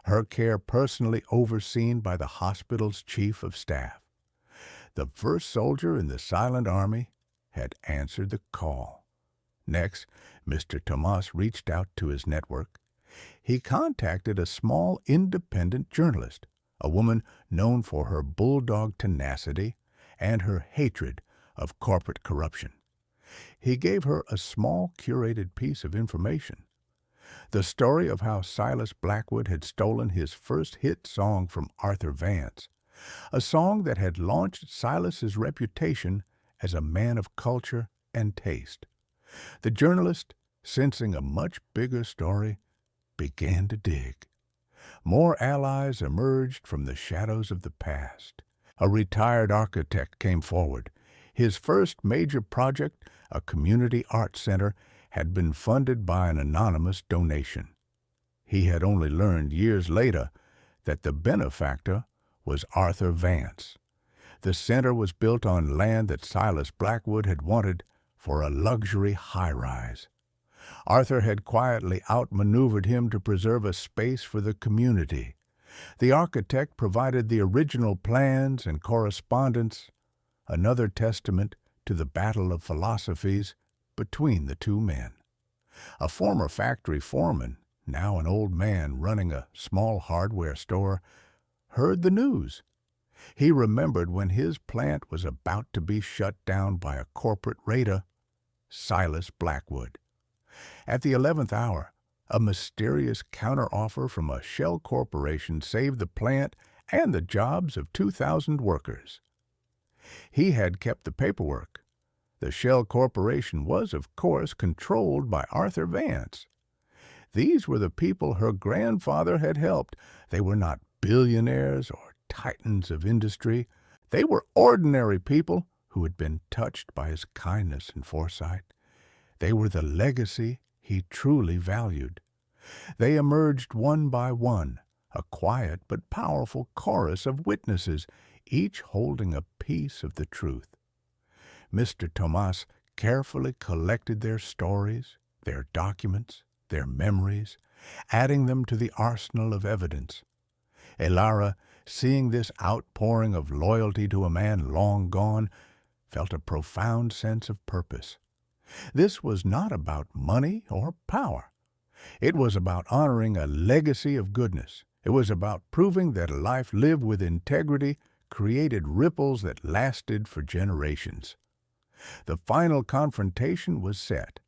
her care personally overseen by the hospital's chief of staff. The first soldier in the silent army had answered the call. Next, Mr. Tomas reached out to his network. He contacted a small independent journalist, a woman known for her bulldog tenacity and her hatred of corporate corruption. He gave her a small curated piece of information. The story of how Silas Blackwood had stolen his first hit song from Arthur Vance, a song that had launched Silas's reputation as a man of culture and taste. The journalist, sensing a much bigger story, began to dig. More allies emerged from the shadows of the past. A retired architect came forward. His first major project, a community art center, had been funded by an anonymous donation. He had only learned years later that the benefactor was Arthur Vance. The center was built on land that Silas Blackwood had wanted for a luxury high-rise. Arthur had quietly outmaneuvered him to preserve a space for the community. The architect provided the original plans and correspondence, another testament to the battle of philosophies between the two men. A former factory foreman, now an old man running a small hardware store, heard the news. He remembered when his plant was about to be shut down by a corporate raider, Silas Blackwood. At the 11th hour, a mysterious counteroffer from a shell corporation saved the plant and the jobs of 2,000 workers. He had kept the paperwork. The shell corporation was, of course, controlled by Arthur Vance. These were the people her grandfather had helped. They were not billionaires or titans of industry. They were ordinary people who had been touched by his kindness and foresight. They were the legacy he truly valued. They emerged one by one, a quiet but powerful chorus of witnesses, each holding a piece of the truth. Mr. Tomas carefully collected their stories, their documents, their memories, adding them to the arsenal of evidence. Elara, seeing this outpouring of loyalty to a man long gone, felt a profound sense of purpose. This was not about money or power. It was about honoring a legacy of goodness. It was about proving that a life lived with integrity created ripples that lasted for generations. The final confrontation was set.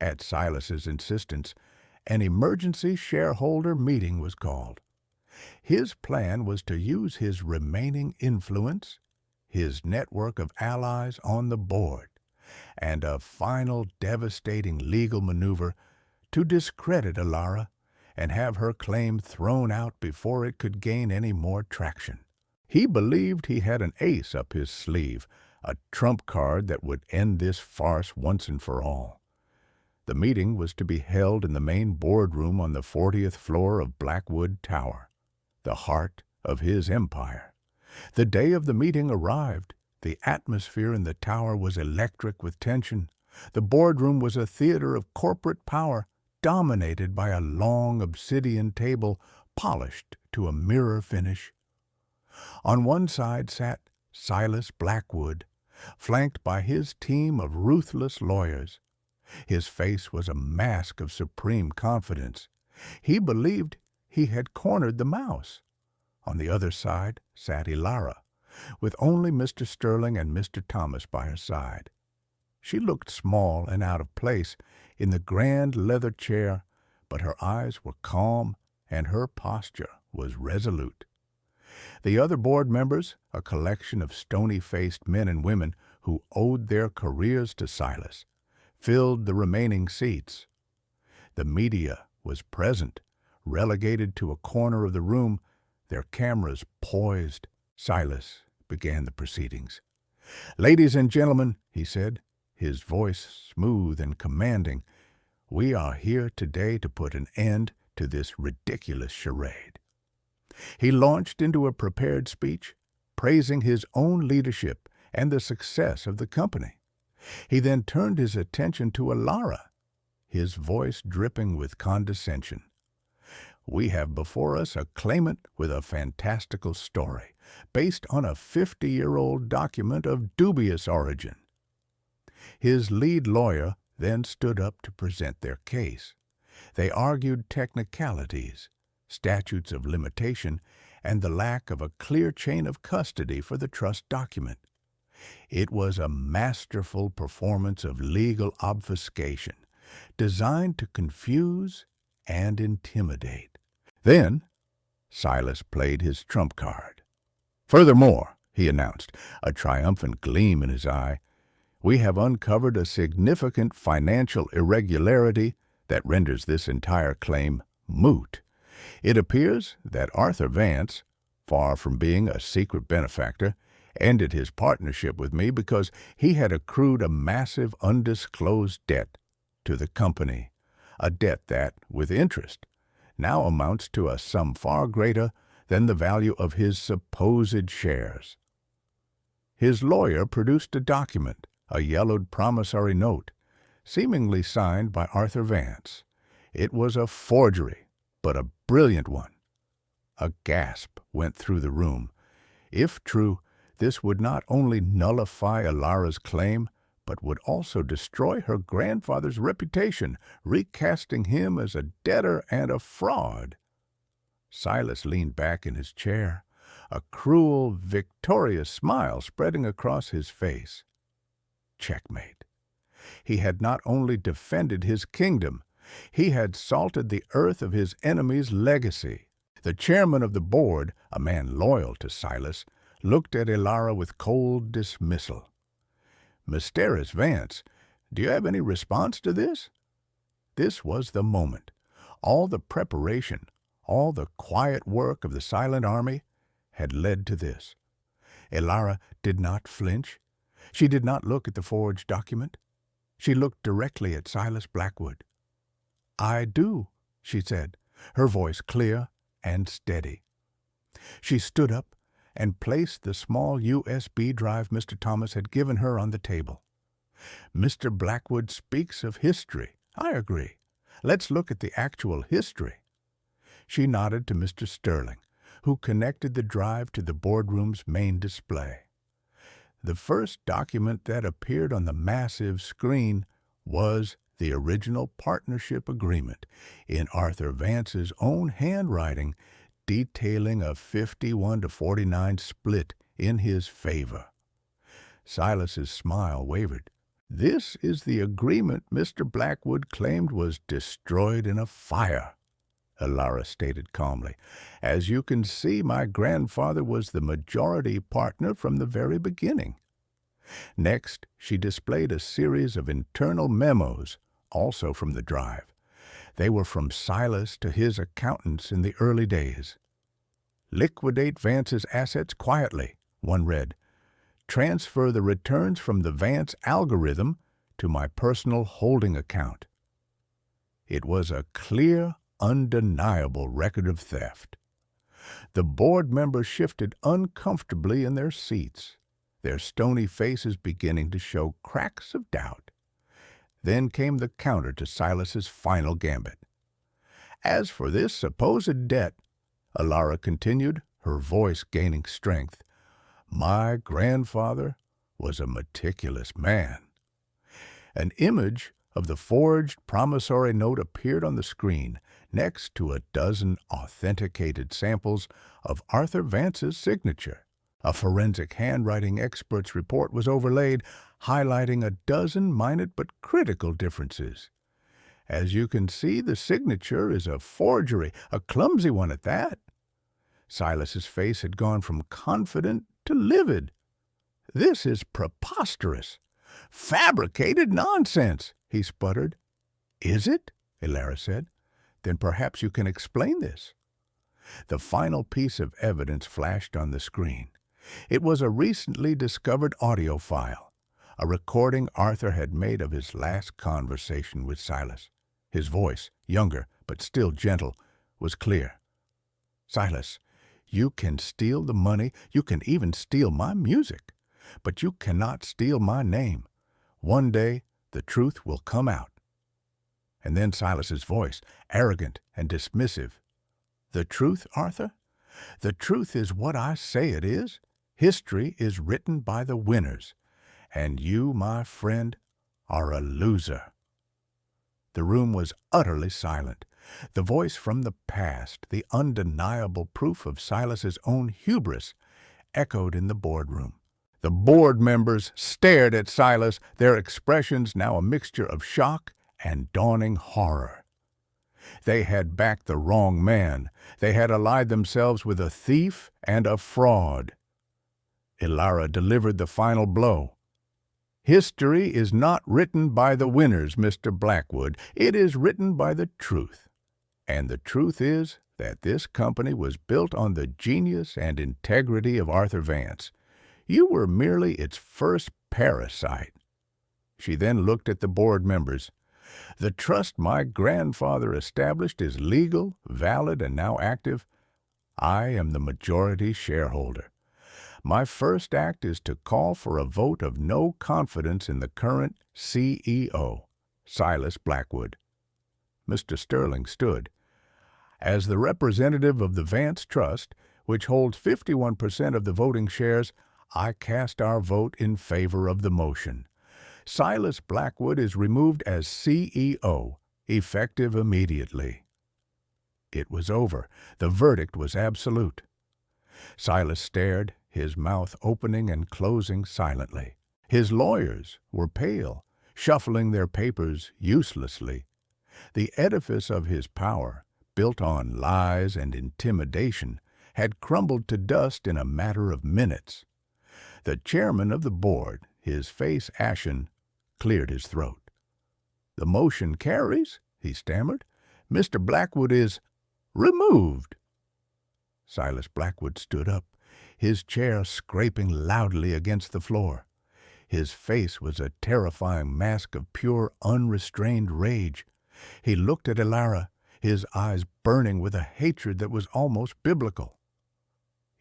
At Silas's insistence, an emergency shareholder meeting was called. His plan was to use his remaining influence, his network of allies on the board, and a final devastating legal maneuver to discredit Alara and have her claim thrown out before it could gain any more traction. He believed he had an ace up his sleeve, a trump card that would end this farce once and for all. The meeting was to be held in the main boardroom on the 40th floor of Blackwood Tower, the heart of his empire. The day of the meeting arrived. The atmosphere in the tower was electric with tension. The boardroom was a theater of corporate power, dominated by a long obsidian table polished to a mirror finish. On one side sat Silas Blackwood, flanked by his team of ruthless lawyers. His face was a mask of supreme confidence. He believed he had cornered the mouse. On the other side sat Alara, with only Mr. Sterling and Mr. Thomas by her side. She looked small and out of place in the grand leather chair, but her eyes were calm and her posture was resolute. The other board members, a collection of stony-faced men and women who owed their careers to Silas, filled the remaining seats. The media was present, relegated to a corner of the room, their cameras poised. Silas began the proceedings. "Ladies and gentlemen," he said, his voice smooth and commanding, "we are here today to put an end to this ridiculous charade." He launched into a prepared speech, praising his own leadership and the success of the company. He then turned his attention to Alara, his voice dripping with condescension. "We have before us a claimant with a fantastical story, based on a 50-year-old document of dubious origin." His lead lawyer then stood up to present their case. They argued technicalities, statutes of limitation, and the lack of a clear chain of custody for the trust document. It was a masterful performance of legal obfuscation, designed to confuse and intimidate. Then Silas played his trump card. "Furthermore," he announced, a triumphant gleam in his eye, "we have uncovered a significant financial irregularity that renders this entire claim moot. It appears that Arthur Vance, far from being a secret benefactor, ended his partnership with me because he had accrued a massive undisclosed debt to the company, a debt that, with interest, now amounts to a sum far greater than the value of his supposed shares." His lawyer produced a document, a yellowed promissory note, seemingly signed by Arthur Vance. It was a forgery, but a brilliant one. A gasp went through the room. If true, this would not only nullify Alara's claim, but would also destroy her grandfather's reputation, recasting him as a debtor and a fraud. Silas leaned back in his chair, a cruel, victorious smile spreading across his face. Checkmate. He had not only defended his kingdom, he had salted the earth of his enemy's legacy. The chairman of the board, a man loyal to Silas, looked at Alara with cold dismissal. "Mysterious Vance, do you have any response to this?" This was the moment. All the preparation, all the quiet work of the silent army had led to this. Alara did not flinch. She did not look at the forged document. She looked directly at Silas Blackwood. "I do," she said, her voice clear and steady. She stood up and placed the small USB drive Mr. Thomas had given her on the table. "Mr. Blackwood speaks of history. I agree. Let's look at the actual history." She nodded to Mr. Sterling, who connected the drive to the boardroom's main display. The first document that appeared on the massive screen was the original partnership agreement in Arthur Vance's own handwriting, detailing a 51-49 split in his favor. Silas's smile wavered. "This is the agreement Mr. Blackwood claimed was destroyed in a fire," Alara stated calmly. "As you can see, my grandfather was the majority partner from the very beginning." Next, she displayed a series of internal memos, also from the drive. They were from Silas to his accountants in the early days. "Liquidate Vance's assets quietly," one read. "Transfer the returns from the Vance algorithm to my personal holding account." It was a clear, undeniable record of theft. The board members shifted uncomfortably in their seats, their stony faces beginning to show cracks of doubt. Then came the counter to Silas's final gambit. "As for this supposed debt," Alara continued, her voice gaining strength, "my grandfather was a meticulous man." An image of the forged promissory note appeared on the screen, next to a dozen authenticated samples of Arthur Vance's signature. A forensic handwriting expert's report was overlaid, highlighting a dozen minor but critical differences. "As you can see, the signature is a forgery, a clumsy one at that." Silas's face had gone from confident to livid. "This is preposterous. Fabricated nonsense," he sputtered. "Is it?" Alara said. "Then perhaps you can explain this." The final piece of evidence flashed on the screen. It was a recently discovered audio file, a recording Arthur had made of his last conversation with Silas. His voice, younger but still gentle, was clear. "Silas, you can steal the money, you can even steal my music, but you cannot steal my name. One day the truth will come out." And then Silas's voice, arrogant and dismissive. "The truth, Arthur? The truth is what I say it is. History is written by the winners, and you, my friend, are a loser." The room was utterly silent. The voice from the past, the undeniable proof of Silas's own hubris, echoed in the boardroom. The board members stared at Silas, their expressions now a mixture of shock and dawning horror. They had backed the wrong man. They had allied themselves with a thief and a fraud. Alara delivered the final blow. "History is not written by the winners, Mr. Blackwood. It is written by the truth. And the truth is that this company was built on the genius and integrity of Arthur Vance. You were merely its first parasite." She then looked at the board members. "The trust my grandfather established is legal, valid, and now active. I am the majority shareholder. My first act is to call for a vote of no confidence in the current CEO, Silas Blackwood." Mr. Sterling stood. "As the representative of the Vance Trust, which holds 51% of the voting shares, I cast our vote in favor of the motion. Silas Blackwood is removed as CEO, effective immediately." It was over. The verdict was absolute. Silas stared, his mouth opening and closing silently. His lawyers were pale, shuffling their papers uselessly. The edifice of his power, built on lies and intimidation, had crumbled to dust in a matter of minutes. The chairman of the board, his face ashen, cleared his throat. "The motion carries," he stammered. "Mr. Blackwood is removed." Silas Blackwood stood up, his chair scraping loudly against the floor. His face was a terrifying mask of pure, unrestrained rage. He looked at Alara, his eyes burning with a hatred that was almost biblical.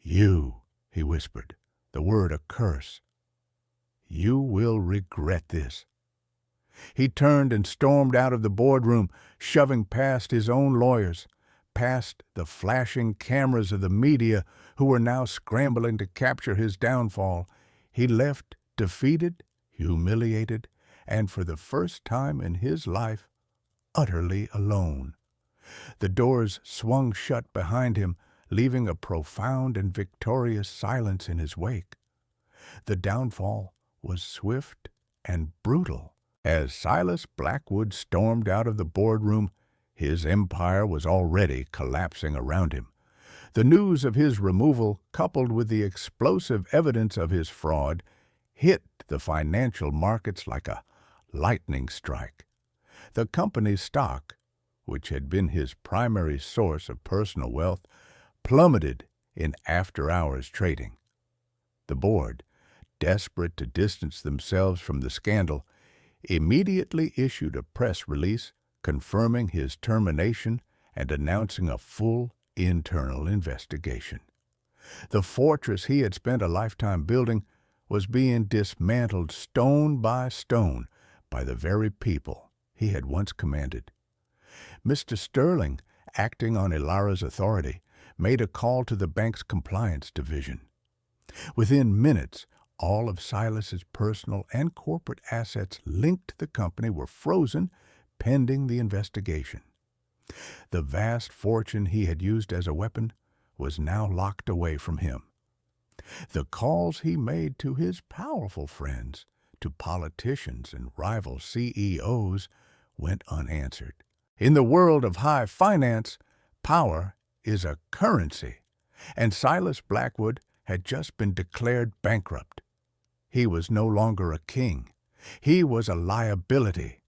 "You," he whispered, the word a curse. "You will regret this." He turned and stormed out of the boardroom, shoving past his own lawyers, past the flashing cameras of the media who were now scrambling to capture his downfall. He left defeated, humiliated, and for the first time in his life, utterly alone. The doors swung shut behind him, leaving a profound and victorious silence in his wake. The downfall was swift and brutal. As Silas Blackwood stormed out of the boardroom, his empire was already collapsing around him. The news of his removal, coupled with the explosive evidence of his fraud, hit the financial markets like a lightning strike. The company's stock, which had been his primary source of personal wealth, plummeted in after-hours trading. The board, desperate to distance themselves from the scandal, immediately issued a press release confirming his termination and announcing a full internal investigation. The fortress he had spent a lifetime building was being dismantled stone by stone by the very people he had once commanded. Mr. Sterling, acting on Elara's authority, made a call to the bank's compliance division. Within minutes, all of Silas's personal and corporate assets linked to the company were frozen pending the investigation. The vast fortune he had used as a weapon was now locked away from him. The calls he made to his powerful friends, to politicians and rival CEOs, went unanswered. In the world of high finance, power is a currency, and Silas Blackwood had just been declared bankrupt. He was no longer a king. He was a liability.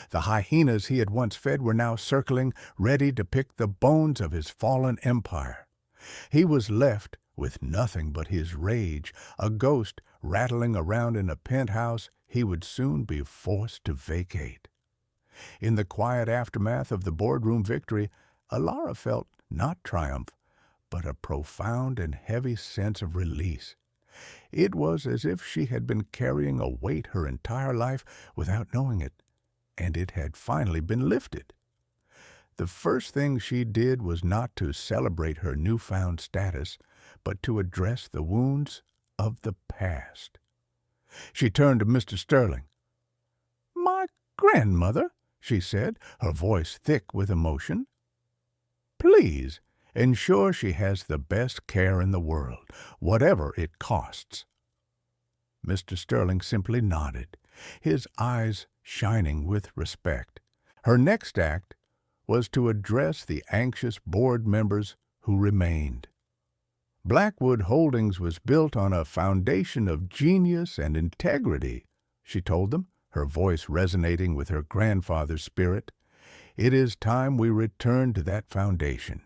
The hyenas he had once fed were now circling, ready to pick the bones of his fallen empire. He was left with nothing but his rage, a ghost rattling around in a penthouse he would soon be forced to vacate. In the quiet aftermath of the boardroom victory, Elara felt not triumph, but a profound and heavy sense of release. It was as if she had been carrying a weight her entire life without knowing it, and it had finally been lifted. The first thing she did was not to celebrate her newfound status, but to address the wounds of the past. She turned to Mr. Sterling. "My grandmother," she said, her voice thick with emotion. "Please ensure she has the best care in the world, whatever it costs." Mr. Sterling simply nodded, his eyes shining with respect. Her next act was to address the anxious board members who remained. Blackwood Holdings was built on a foundation of genius and integrity, she told them, her voice resonating with her grandfather's spirit. It is time we return to that foundation.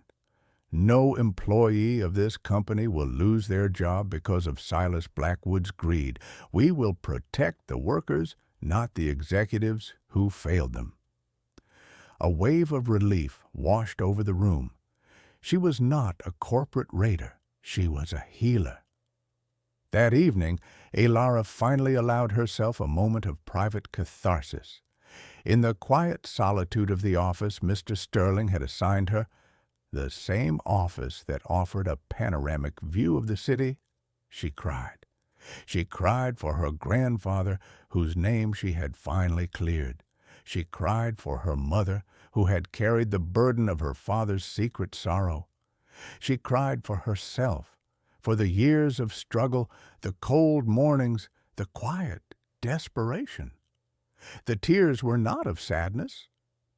No employee of this company will lose their job because of Silas Blackwood's greed. We will protect the workers, not the executives who failed them. A wave of relief washed over the room. She was not a corporate raider. She was a healer. That evening, Elara finally allowed herself a moment of private catharsis. In the quiet solitude of the office Mr. Sterling had assigned her, the same office that offered a panoramic view of the city, she cried. She cried for her grandfather, whose name she had finally cleared. She cried for her mother, who had carried the burden of her father's secret sorrow. She cried for herself, for the years of struggle, the cold mornings, the quiet desperation. The tears were not of sadness,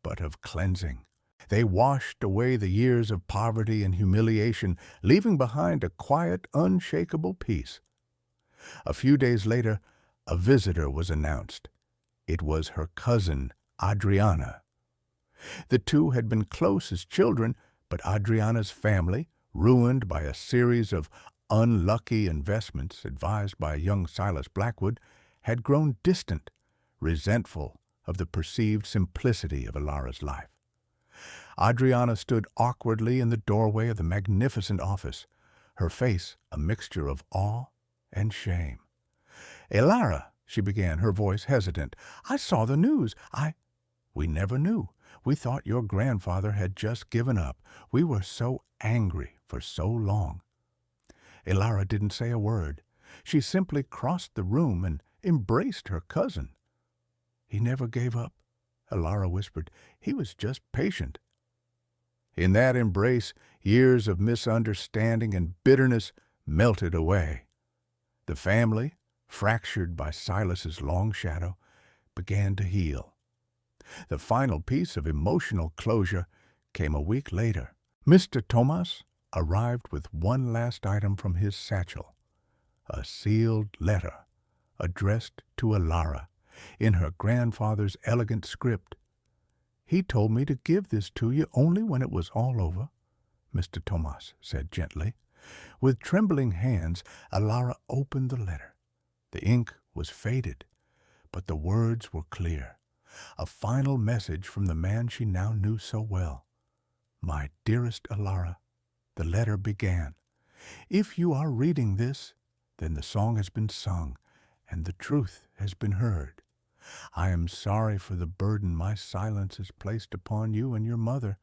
but of cleansing. They washed away the years of poverty and humiliation, leaving behind a quiet, unshakable peace. A few days later, a visitor was announced. It was her cousin, Adriana. The two had been close as children, but Adriana's family, ruined by a series of unlucky investments advised by young Silas Blackwood, had grown distant, resentful of the perceived simplicity of Elara's life. Adriana stood awkwardly in the doorway of the magnificent office, her face a mixture of awe and shame. "Elara," she began, her voice hesitant, "I saw the news. We never knew. We thought your grandfather had just given up. We were so angry for so long." Elara didn't say a word. She simply crossed the room and embraced her cousin. "He never gave up," Elara whispered. "He was just patient." In that embrace, years of misunderstanding and bitterness melted away. The family, fractured by Silas's long shadow, began to heal. The final piece of emotional closure came a week later. Mr. Thomas arrived with one last item from his satchel, a sealed letter addressed to Alara in her grandfather's elegant script. "He told me to give this to you only when it was all over," Mr. Tomas said gently. With trembling hands, Alara opened the letter. The ink was faded, but the words were clear. A final message from the man she now knew so well. "My dearest Alara," the letter began, "if you are reading this, then the song has been sung, and the truth has been heard. I am sorry for the burden my silence has placed upon you and your mother.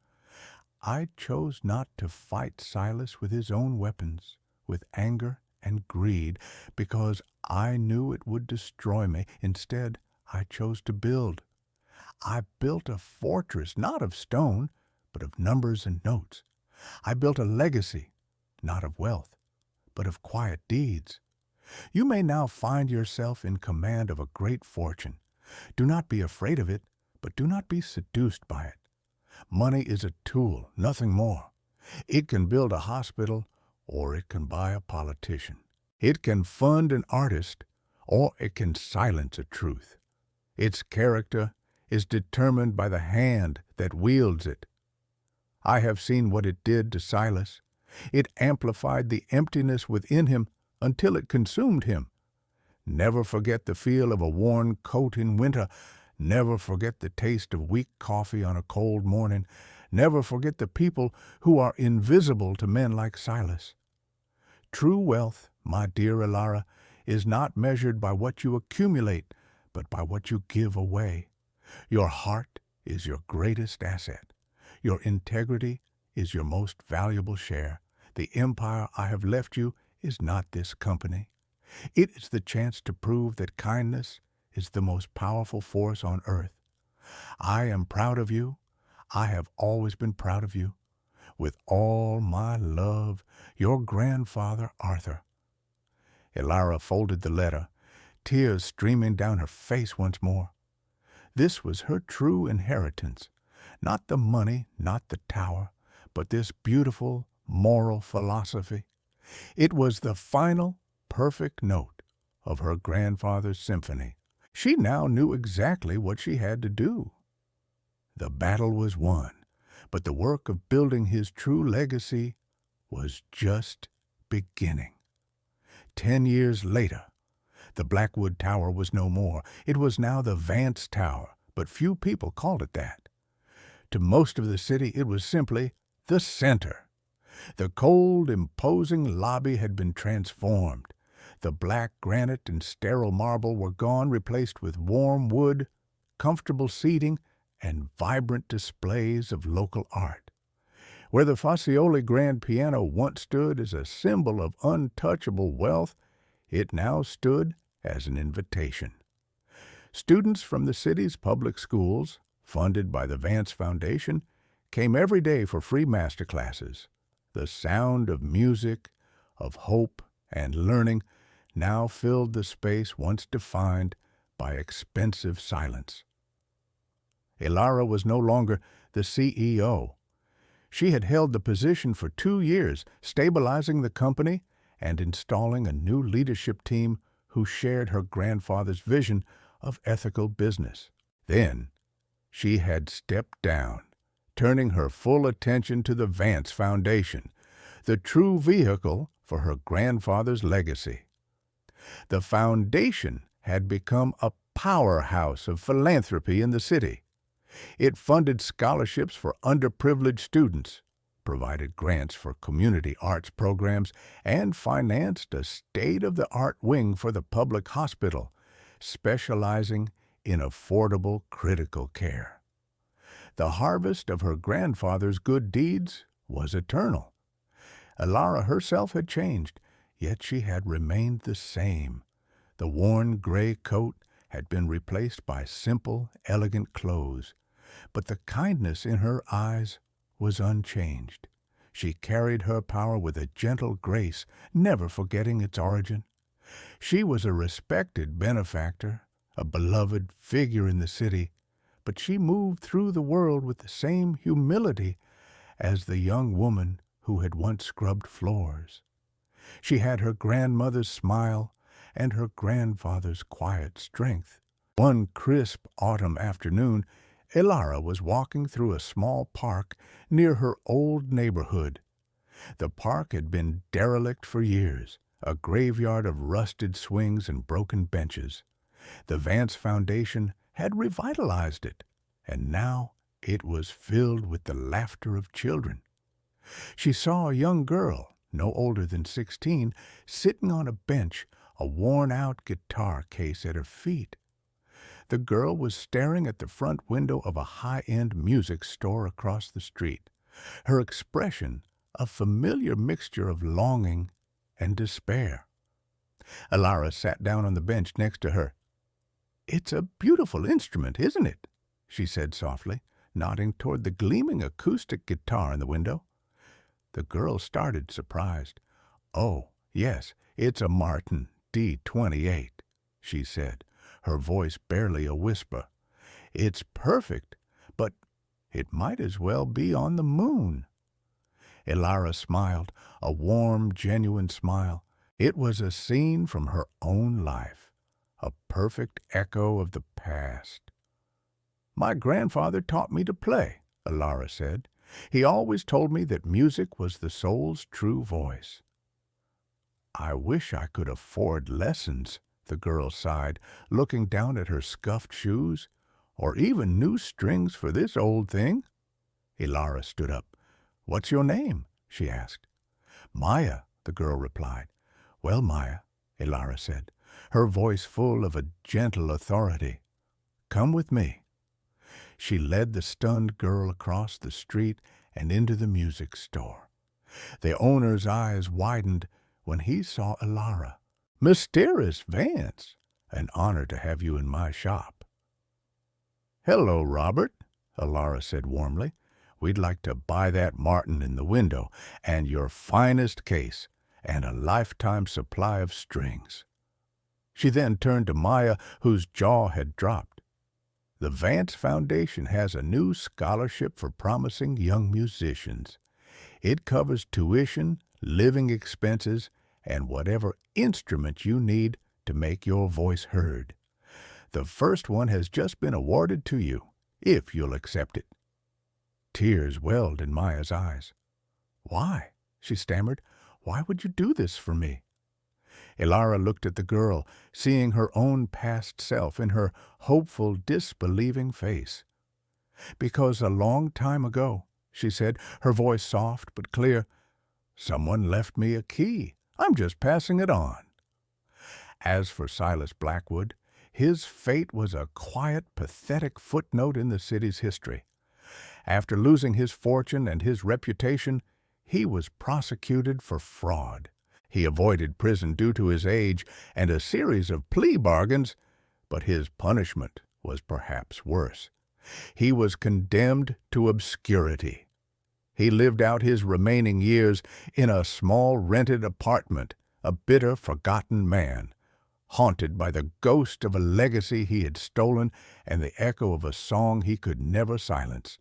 I chose not to fight Silas with his own weapons, with anger and greed, because I knew it would destroy me. Instead, I chose to build. I built a fortress, not of stone, but of numbers and notes. I built a legacy, not of wealth, but of quiet deeds. You may now find yourself in command of a great fortune. Do not be afraid of it, but do not be seduced by it. Money is a tool, nothing more. It can build a hospital, or it can buy a politician. It can fund an artist, or it can silence a truth. Its character is determined by the hand that wields it. I have seen what it did to Silas. It amplified the emptiness within him until it consumed him. Never forget the feel of a worn coat in winter. Never forget the taste of weak coffee on a cold morning. Never forget the people who are invisible to men like Silas. True wealth, my dear Alara, is not measured by what you accumulate, but by what you give away. Your heart is your greatest asset. Your integrity is your most valuable share. The empire I have left you is not this company. It is the chance to prove that kindness is the most powerful force on earth. I am proud of you. I have always been proud of you. With all my love, your grandfather, Arthur." Alara folded the letter, tears streaming down her face once more. This was her true inheritance. Not the money, not the tower, but this beautiful moral philosophy. It was the final, perfect note of her grandfather's symphony. She now knew exactly what she had to do. The battle was won, but the work of building his true legacy was just beginning. 10 years later, the Blackwood Tower was no more. It was now the Vance Tower, but few people called it that. To most of the city, it was simply the center. The cold, imposing lobby had been transformed. The black granite and sterile marble were gone, replaced with warm wood, comfortable seating, and vibrant displays of local art. Where the Fazioli grand piano once stood as a symbol of untouchable wealth, it now stood as an invitation. Students from the city's public schools, funded by the Vance Foundation, came every day for free master classes. The sound of music, of hope and learning now filled the space once defined by expensive silence. Alara was no longer the CEO. She had held the position for 2 years, stabilizing the company and installing a new leadership team who shared her grandfather's vision of ethical business. Then, she had stepped down, turning her full attention to the Vance Foundation, the true vehicle for her grandfather's legacy. The foundation had become a powerhouse of philanthropy in the city. It funded scholarships for underprivileged students, provided grants for community arts programs, and financed a state-of-the-art wing for the public hospital, specializing in affordable critical care. The harvest of her grandfather's good deeds was eternal. Alara herself had changed, yet she had remained the same. The worn gray coat had been replaced by simple, elegant clothes, but the kindness in her eyes was unchanged. She carried her power with a gentle grace, never forgetting its origin. She was a respected benefactor, a beloved figure in the city, but she moved through the world with the same humility as the young woman who had once scrubbed floors. She had her grandmother's smile and her grandfather's quiet strength. One crisp autumn afternoon, Elara was walking through a small park near her old neighborhood. The park had been derelict for years, a graveyard of rusted swings and broken benches. The Vance Foundation had revitalized it, and now it was filled with the laughter of children. She saw a young girl, no older than 16, sitting on a bench, a worn-out guitar case at her feet. The girl was staring at the front window of a high-end music store across the street, her expression a familiar mixture of longing and despair. Elara sat down on the bench next to her. "It's a beautiful instrument, isn't it?" she said softly, nodding toward the gleaming acoustic guitar in the window. The girl started, surprised. "Oh, yes, it's a Martin D-28, she said, her voice barely a whisper. "It's perfect, but it might as well be on the moon." Elara smiled, a warm, genuine smile. It was a scene from her own life, a perfect echo of the past. "My grandfather taught me to play," Elara said. "He always told me that music was the soul's true voice." "I wish I could afford lessons," the girl sighed, looking down at her scuffed shoes. "Or even new strings for this old thing." Elara stood up. "What's your name?" she asked. "Maya," the girl replied. "Well, Maya," Elara said, her voice full of a gentle authority, "come with me." She led the stunned girl across the street and into the music store. The owner's eyes widened when he saw Elara. "Mysterious Vance, an honor to have you in my shop." "Hello, Robert," Elara said warmly. "We'd like to buy that Martin in the window, and your finest case, and a lifetime supply of strings." She then turned to Maya, whose jaw had dropped. "The Vance Foundation has a new scholarship for promising young musicians. It covers tuition, living expenses, and whatever instrument you need to make your voice heard. The first one has just been awarded to you, if you'll accept it." Tears welled in Maya's eyes. "Why?" she stammered. "Why would you do this for me?" Elara looked at the girl, seeing her own past self in her hopeful, disbelieving face. "Because a long time ago," she said, her voice soft but clear, "someone left me a key. I'm just passing it on." As for Silas Blackwood, his fate was a quiet, pathetic footnote in the city's history. After losing his fortune and his reputation, he was prosecuted for fraud. He avoided prison due to his age and a series of plea bargains, but his punishment was perhaps worse. He was condemned to obscurity. He lived out his remaining years in a small rented apartment, a bitter, forgotten man, haunted by the ghost of a legacy he had stolen and the echo of a song he could never silence.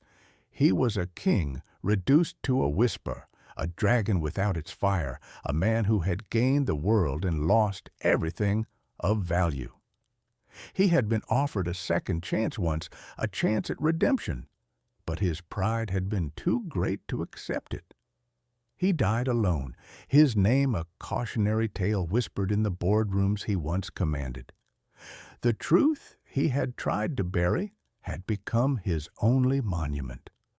He was a king reduced to a whisper, a dragon without its fire, a man who had gained the world and lost everything of value. He had been offered a second chance once, a chance at redemption, but his pride had been too great to accept it. He died alone, his name a cautionary tale whispered in the boardrooms he once commanded. The truth he had tried to bury had become his only monument.